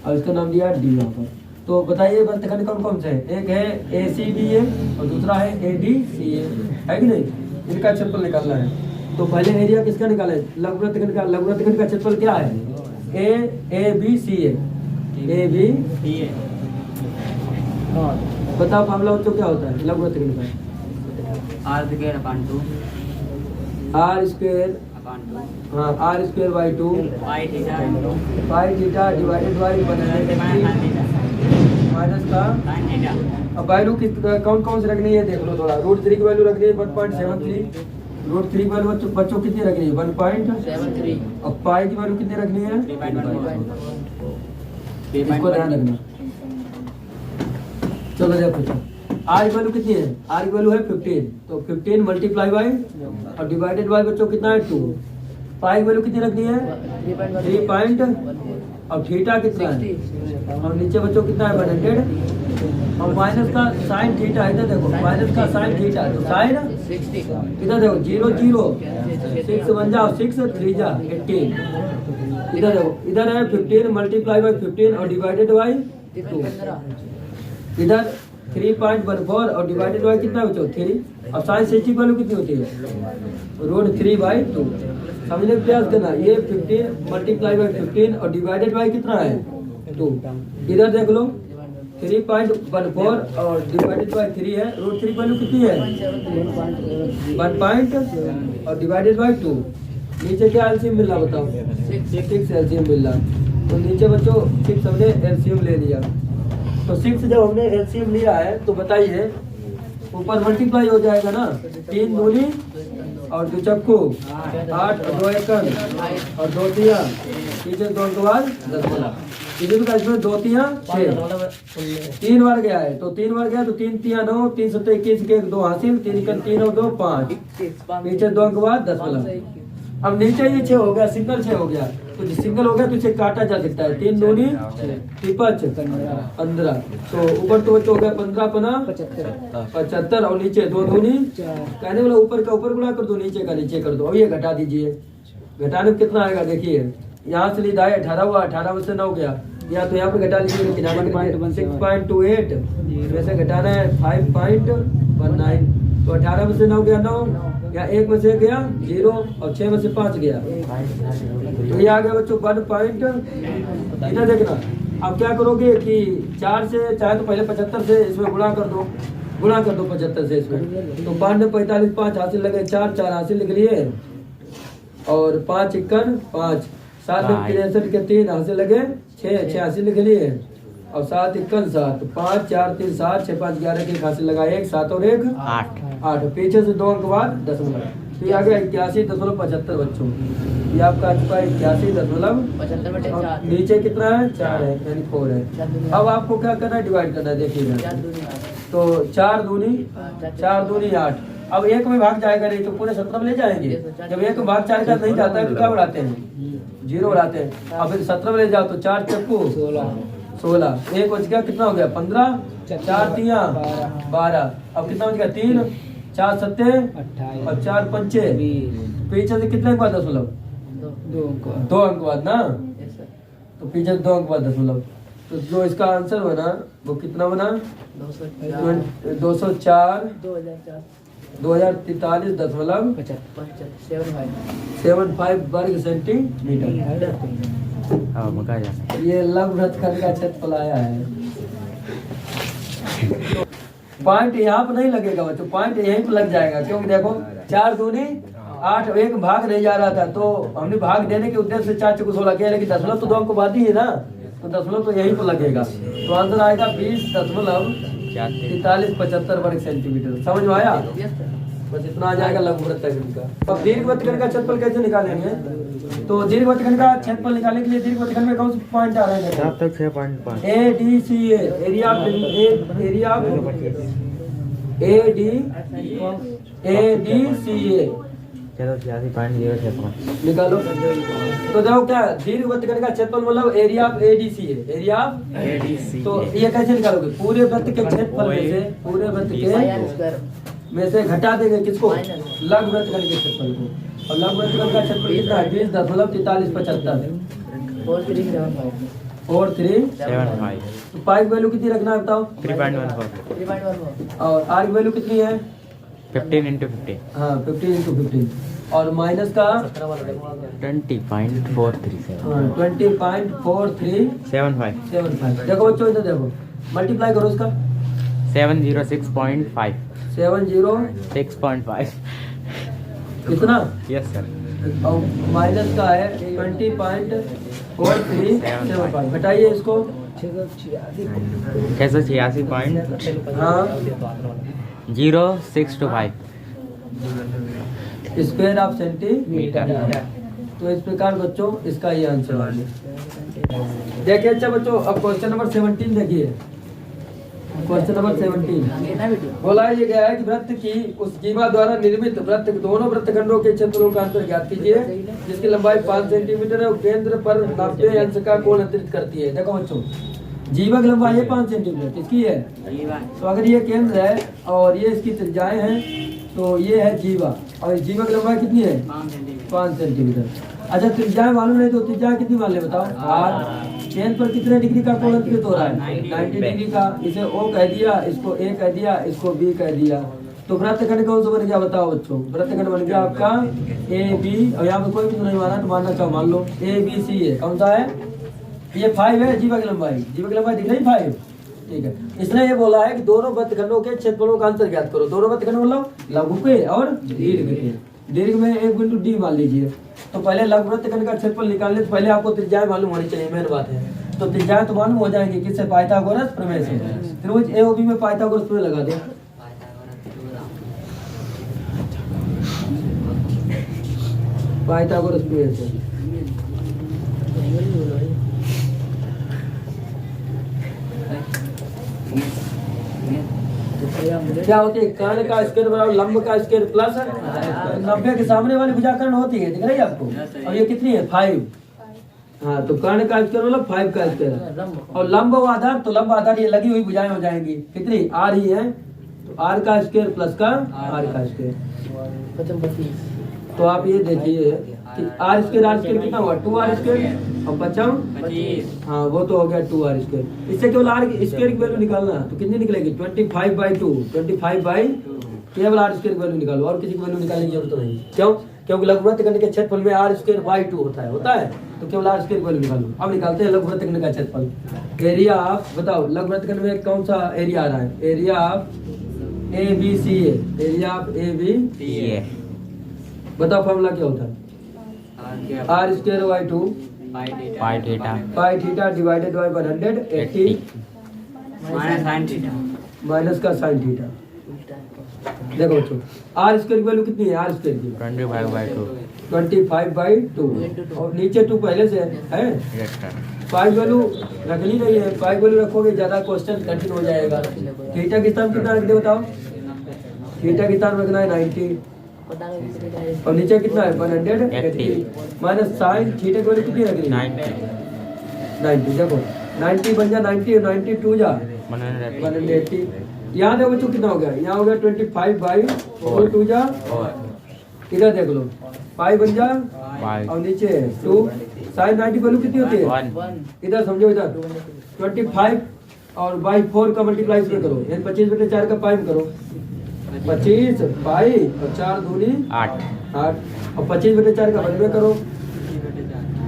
और इसका नाम दिया D यहाँ पर। तो बताइए वृत्तखंड कौन कौन से हैं? एक है ACBA और दूसरा है ADCA, है कि नहीं? इनका क्षेत्रफल निकालना है। तो पहले एरिया किसका निकाला है? लघु वृत्तखंड का। लघु वृत्तखंड का क्षेत्रफल क्या है? ABCA। बताओ फार्मूला बच्चों क्या होता है लघु वृत्तखंड का? R square upon 2 R square, upon 2 हाँ R square by 2 pi theta pi theta divided by minus का। sin theta. अब वैल्यू कौन कौन से रखनी है देख लो थोड़ा। √3 की वैल्यू रखनी है 1.73, √3 की वैल्यू बच्चों कितनी रखनी है 1.73, और पाई की वैल्यू कितनी रखनी है 3.1। इसको ध्यान रखना। चलो देखो आर की वैल्यू कितनी है? आर की वैल्यू है 15, तो 15 मल्टीप्लाई बाई और डिवाइडेड बाई बच्चों कितना है 2। पाई की वैल्यू कितनी रखनी है 3 पॉइंट, और थीटा कितना है, और नीचे बच्चों कितना है 100, और माइनस का साइन थीटा। इधर देखो माइनस का साइन थीटा, तो साइन इधर देखो 0 0 6 1 जा 6 3 जा 18। इधर देखो इधर है 15 मल्टीप्लाई बाई 15 और डिवाइडेड बाई 2। इधर 3.14 और डिवाइडेड बाई कितना बच्चों 3, और साइन 60 की वैल्यू कितनी होती है √3/2। समझने का प्रयास करना। ये 15 मल्टीप्लाई बाई 15 और डिवाइडेड बाई कितना है 2। इधर देख लो 3.14 और डिवाइडेड बाई 3 है, √3 की वैल्यू कितनी है 1 पॉइंट और डिवाइडेड बाई 2। नीचे क्या एलसीएम मिल रहा बताओ 6 एलसीएम मिल रहा। तो नीचे बच्चों 6 हमने एलसीएम ले लिया। तो 6 जब हमने एलसीएम लिया है तो बताइए ऊपर मल्टीप्लाई हो जाएगा ना, 3 दूनी और 2 चक्कू 8 और 2 एकन और 2 तिया, पीछे 2 के बाद 10 इसमें 2 तिया 6, 3 बार गया है तो 3 बार गया तो 3 तिया 9, 3 7 21 के 2 हासिल, 3 एकन 3 और 2 5, पीछे 2 के बाद 10। अब नीचे ये 6 हो गया, सिंगल 6 हो गया, तो सिंगल हो गया तो इसे काटा जा सकता है। 3 दूनी 15, तो ऊपर तो हो गया 15 पना 75 और नीचे 2 दूनी, कहने वाला ऊपर का ऊपर गुणा कर दो, नीचे का नीचे कर दो। अब ये घटा दीजिए, घटाने में कितना आएगा देखिए, यहाँ से लीधा है 18 हुआ, 18 में से 9 गया, या तो यहाँ पे घटा लीजिए 6.28, वैसे घटाना है 5.19, तो 18 में से 9 गया 9, या 1 में से गया 0 और 6 में से 5 गया, तो ये आ गया बच्चों 1 पॉइंट। इधर देखना, अब क्या करोगे कि 4 से चाहे तो पहले 75 से इसमें गुणा कर दो 75 से इसमें, तो 92 45 5 हासिल लगे 4 हासिल लिख लिए, और 5 51 5 7 63 के 3 हासिल लगे 6 हासिल लिख लिए, और 7 51 7 5 4 3 7 6 5 11 के हासिल लगा 1 7 और 1 8, पीछे से 2 अंक बाद दशमलव, तो ये आ गया 81.75 बच्चों। ये आपका आ चुका है 81.75, नीचे कितना है 4 है यानी 4 है। अब आपको क्या करना है डिवाइड करना है, देखिएगा तो 4 दूनी 8। अब 1 में भाग जाएगा नहीं तो पूरे 17 में ले जाएंगे। जब 1 में भाग 4 का नहीं जाता है तो क्या बढ़ाते हैं 0 बढ़ाते हैं। अब फिर 17 में ले जाओ तो 4 चक्कू 16, 1 बच गया, कितना हो गया 15, 4 तिया 12, अब कितना बच गया 3 4 7 और 4 5, पीछे से कितने के बाद दशमलव 2 अंक बाद ना, तो पीछे 2 अंक बाद दशमलव, तो जो इसका आंसर बना वो कितना बना 204 2043.75 वर्ग सेंटीमीटर। ये लघु वृत्तखंड का क्षेत्रफल आया है। पॉइंट यहाँ पर नहीं लगेगा बच्चों, पॉइंट यहीं पर लग जाएगा, क्योंकि देखो 4 दूनी 8, एक भाग नहीं जा रहा था तो हमने भाग देने के उद्देश्य से 4 चौको 16 किया, लेकिन दशमलव तो 2 अंक बाद ही है ना, तो दशमलव तो यहीं पर लगेगा। तो आंसर आएगा 20.4375 वर्ग सेंटीमीटर। समझ में आया? बस इतना आ जाएगा लघुवृत्तखंड का। अब दीर्घवृत्तखंड का क्षेत्रफल कैसे निकालेंगे? तो दीर्घवृत्तखंड का क्षेत्रफल निकालने के लिए दीर्घवृत्तखंड में कौन से पॉइंट आ रहे हैं? 7 तक 6.5 ADCA, एरिया ADCA चलो 86.065 निकालो। तो देखो क्या दीर्घवृत्तखंड का क्षेत्रफल मतलब एरिया ऑफ ADC है, एरिया ऑफ ADC। तो ये कैसे निकालोगे? पूरे वृत्त के क्षेत्रफल में से, पूरे वृत्त के में से घटा देंगे किसको? लघुवृत्तखंड के क्षेत्रफल को। और लघुवृत्तखंड का क्षेत्रफल कितना है? 20.4375 और 3 तो पाई की वैल्यू कितनी रखना है बताओ? 3.14 और आर की वैल्यू कितनी है? 15 × 15 हाँ 15 × 15 और माइनस का 20.437 हाँ 20.4375। 75 देखो बच्चों इधर देखो, मल्टीप्लाई करो इसका 706.5 706 कितना? Yes sir. और माइनस का है 20.4375। घटाइए इसको 686.0625 स्क्वायर ऑफ सेंटीमीटर। तो इस प्रकार बच्चों इसका ये आंसर है। देखिए अच्छा बच्चों, अब क्वेश्चन नंबर 17 देखिए। क्वेश्चन नंबर 17 बोला ये गया है कि वृत्त की उस जीवा द्वारा निर्मित वृत्त दोनों वृत्तखंडों के क्षेत्रों का अंतर ज्ञात कीजिए जिसकी लंबाई 5 सेंटीमीटर है और केंद्र पर 90 अंश का कोण अंतरित करती है। देखो बच्चों, जीवा की लंबाई है 5 सेंटीमीटर, किसकी है? तो अगर ये केंद्र है और ये इसकी त्रिज्याएं हैं तो ये है जीवा, और जीवा की लंबाई कितनी है? 5 सेंटीमीटर। अच्छा त्रिज्याएं मालूम नहीं तो त्रिज्याएं कितनी मान ले बताओ? आर। केंद्र पर कितने डिग्री का कोण अंतरित हो रहा है? 90 डिग्री का। इसे O कह दिया, इसको A कह दिया, इसको B कह दिया। तो वृत्तखंड कौन सा बन गया बताओ बच्चों? वृत्तखंड बन गया आपका AB, और यहाँ पे कोई भी नहीं माना तो मानना चाहो मान लो ABC है। कौन सा है? ये 5 है जीवा की लंबाई। जीवा की लंबाई दिख रही 5, ठीक है। इसने ये बोला है कि दोनों वृत्तखंडों के क्षेत्रफलों का अंतर ज्ञात करो। दोनों वृत्तखंड मतलब लघु के और दीर्घ के। दीर्घ में एक बिंदु D मान लीजिए। तो पहले लघु वृत्तखंड का क्षेत्रफल निकालने से पहले आपको त्रिज्याएं मालूम होनी चाहिए, मेन बात है। तो त्रिज्याएं तो मालूम हो जाएंगी किससे? पाइथागोरस प्रमेय से। त्रिभुज AOB में पाइथागोरस प्रमेय लगा दे। पाइथागोरस प्रमेय से क्या होती है? कर्ण का स्क्वायर बराबर लंब का स्क्वायर प्लस 90 के सामने वाली भुजा कर्ण होती है, दिख रही है आपको? और ये कितनी है? 5। हाँ तो कर्ण का स्क्वायर मतलब 5 का स्क्वायर। और लंब व आधार, तो लंब आधार ये लगी हुई भुजाएं हो जाएंगी कितनी? R ही है, तो R का स्क्वायर प्लस का R का स्क्वायर। तो आप ये देखिए कि R स्क्वायर कितना हुआ? 2R स्क्वायर और 25। हाँ वो तो हो गया 2R स्क्वायर। इससे केवल R स्क्वायर की वैल्यू निकालना है तो कितनी निकलेगी? 25/2। 25/, केवल R स्क्वायर की वैल्यू निकालो, और किसी की वैल्यू निकालने की जरूरत नहीं। क्यों? क्योंकि लघुवृत्तखंड के क्षेत्रफल में R²/2 होता है तो केवल R² की वैल्यू निकालो। अब निकालते हैं लघुवृत्तखंड का क्षेत्रफल। एरिया ऑफ, बताओ लघुवृत्तखंड में कौन सा एरिया आ रहा है? Area of ABCA। Area of ABCA बताओ फॉर्मूला क्या होता है? R²/2 pi theta divided by 180 minus का साइन थीटा। देखो बच्चों R² की वैल्यू कितनी है? R² की 25/2 और नीचे 2 पहले से है। पाई वैल्यू रखनी नहीं है, पाई वैल्यू रखोगे ज्यादा क्वेश्चन कठिन हो जाएगा। थीटा की स्थान कितना रख दे बताओ? थीटा की स्थान रखना है 90 और नीचे कितना है? 180 माइनस साइन थीटा की वैल्यू कितनी रखनी है? 90। देखो 90 बन जा 90 और 92 जा 180। यहाँ देखो बच्चों कितना हो गया? यहाँ हो गया 25/4 2 जा। इधर देख लो 5 बन जा और नीचे 2। साइन 90 वैल्यू कितनी होती है? 1। इधर समझो, इधर 25 और बाई 4 का मल्टीप्लाई इसमें करो, यानी 25/4 का पाई करो। 25 पाई और 4 दूनी 8 और 25/4 का वन में करो।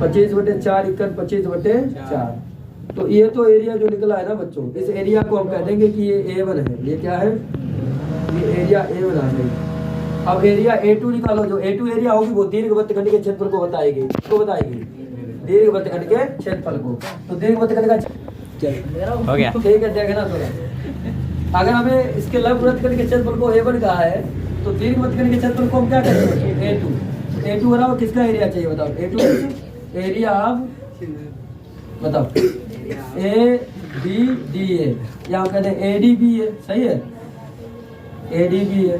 25/4 = 25/4 तो ये तो एरिया जो निकला है ना बच्चों, इस एरिया को हम कह देंगे कि ये A1 है। ये क्या है? ये एरिया A1 आ गई। अब एरिया A2 निकालो। जो A2 एरिया होगी वो दीर्घवृत्त खंड के क्षेत्रफल को बताएगी। इसको बताएगी दीर्घवृत्त खंड के क्षेत्रफल को। तो दीर्घवृत्त खंड का हो गया। ठीक है, देखना थोड़ा। अगर हमें इसके लंबवृत्त खंड के क्षेत्रफल को A1 कहा है तो दीर्घवृत्त खंड के क्षेत्रफल को हम क्या कहेंगे? A2। A2 बराबर किसका एरिया चाहिए बताओ? A2 एरिया ऑफ बताओ ABDA, या हम कहते हैं ADB है। सही है, ADB है।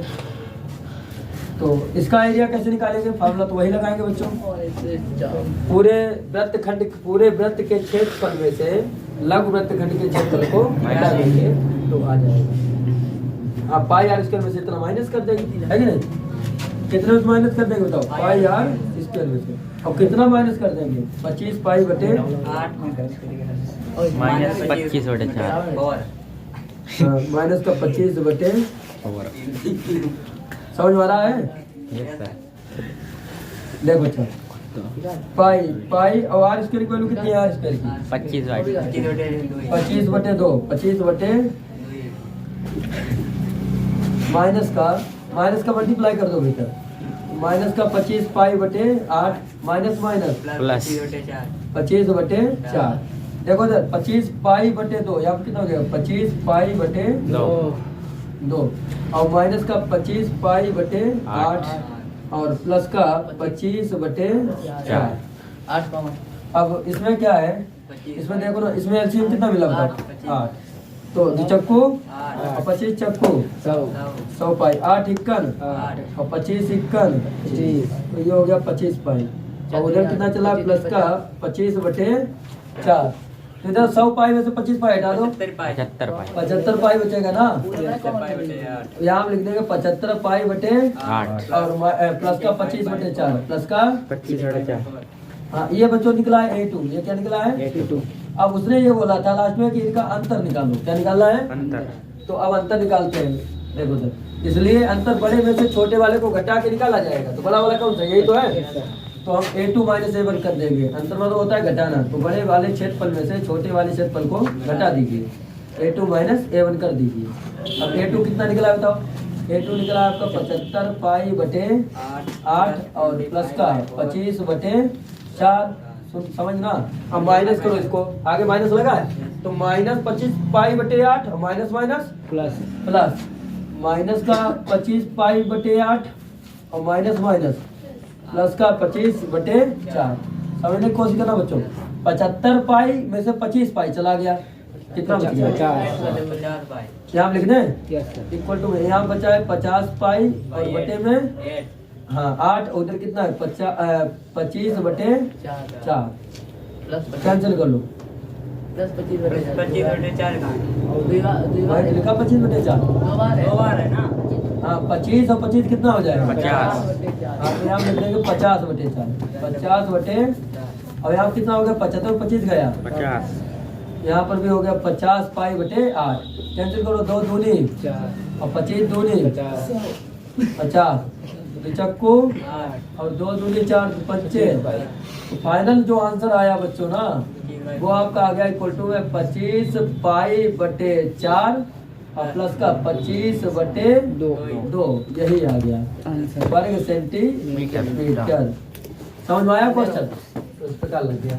तो इसका एरिया कैसे निकालेंगे? फार्मूला तो वही लगाएंगे बच्चों। और इससे 4 पूरे वृत्त खंड, पूरे वृत्त के क्षेत्रफल में से लघु वृत्त खंड के क्षेत्रफल को घटा देंगे तो आ जाएगा। आप पाई आर स्क्वायर में से इतना माइनस कर देंगे, है कि नहीं? कितने में माइनस कर देंगे बताओ? पाई आर स्क्वायर में से। अब कितना माइनस कर देंगे? 25 पाई बटे 8 माइनस 25/4 और माइनस का 25 बटे, समझ में आ रहा है? Yes sir. देखो अच्छा, पाई पाई और आर स्क्वायर की वैल्यू कितनी है? आर स्क्वायर की 25/2 25 बटे 2, 25 बटे माइनस का मल्टीप्लाई कर दो बेटा। माइनस का 25 पाई बटे 8 माइनस माइनस प्लस 25 बटे 4। देखो इधर 25 पाई बटे 2, यहाँ पे कितना हो गया? 25 पाई बटे 2 और माइनस का 25 पाई बटे 8 और प्लस का 25 बटे 4। 8 कॉमन। अब इसमें क्या है? इसमें देखो ना, इसमें एलसीएम कितना मिला बताओ? 8। तो चक्कू और 25 चक्कू 100 पाई, 8 इक्कन और 25 इक्कन, तो ये हो गया 25 पाई। और उधर कितना चला? प्लस का 25 बटे 4। तो इधर 100 पाई में से 25 पाई हटा दो, 75 पाई 75 पाई बचेगा ना। बटे यहाँ हम लिख देंगे 75 पाई बटे 8 और प्लस का 25 बटे 4 प्लस का 25/4। हाँ, ये बच्चों निकला है A2। ये क्या निकला है? A2। अब उसने ये बोला था लास्ट में कि इनका अंतर निकालो। क्या निकालना है? अंतर। तो अब अंतर निकालते हैं। देखो सर, इसलिए अंतर बड़े में से छोटे वाले को घटा के निकाला जाएगा। तो बड़ा वाला कौन सा? यही तो है। तो हम A2 माइनस A1 कर देंगे। अंतर मतलब होता है घटाना। तो बड़े वाले क्षेत्रफल में से छोटे वाले क्षेत्रफल को घटा दीजिए। A2 माइनस A1 कर दीजिए। अब A2 कितना निकला बताओ? A2 निकला आपका 75 पाई बटे 8 और प्लस का 25 बटे 4। समझना। अब माइनस करो इसको, आगे माइनस लगा है तो माइनस 25 पाई बटे 8 और minus minus plus plus minus का 25 पाई बटे 8 और माइनस माइनस प्लस का 25 बटे 4। समझने की कोशिश करना बच्चों। 75 पाई में से 25 पाई चला गया, कितना बच गया? 50 पाई यहाँ लिख दें इक्वल टू, यहाँ बचा है 50 पाई और बटे में हाँ 8, उधर कितना है? 25 बटे 4। प्लस कैंसिल कर लो। प्लस 25 बटे 4। 25 बटे 4 का भाई लिखा 25 बटे 4। दो बार है। 2 बार है ना। हाँ 25 और 25 कितना हो जाएगा? 50। हाँ तो यहाँ लिख देंगे 50 बटे 4। 50 बटे और यहाँ कितना हो गया? 75 और 25 गया, 50। यहाँ पर भी हो गया 50 पाई बटे 8। कैंसिल करो, 2 दूनी 4 और 25 दूनी 50 चक्कू और 2 दूनी 4 पंचे। तो फाइनल जो आंसर आया बच्चों ना वो आपका आ गया इक्वल टू है 25 पाई बटे 4 और प्लस का 25 बटे 2। यही आ गया वर्ग सेंटीमीटर। समझ में आया क्वेश्चन? तो इस प्रकार लग गया।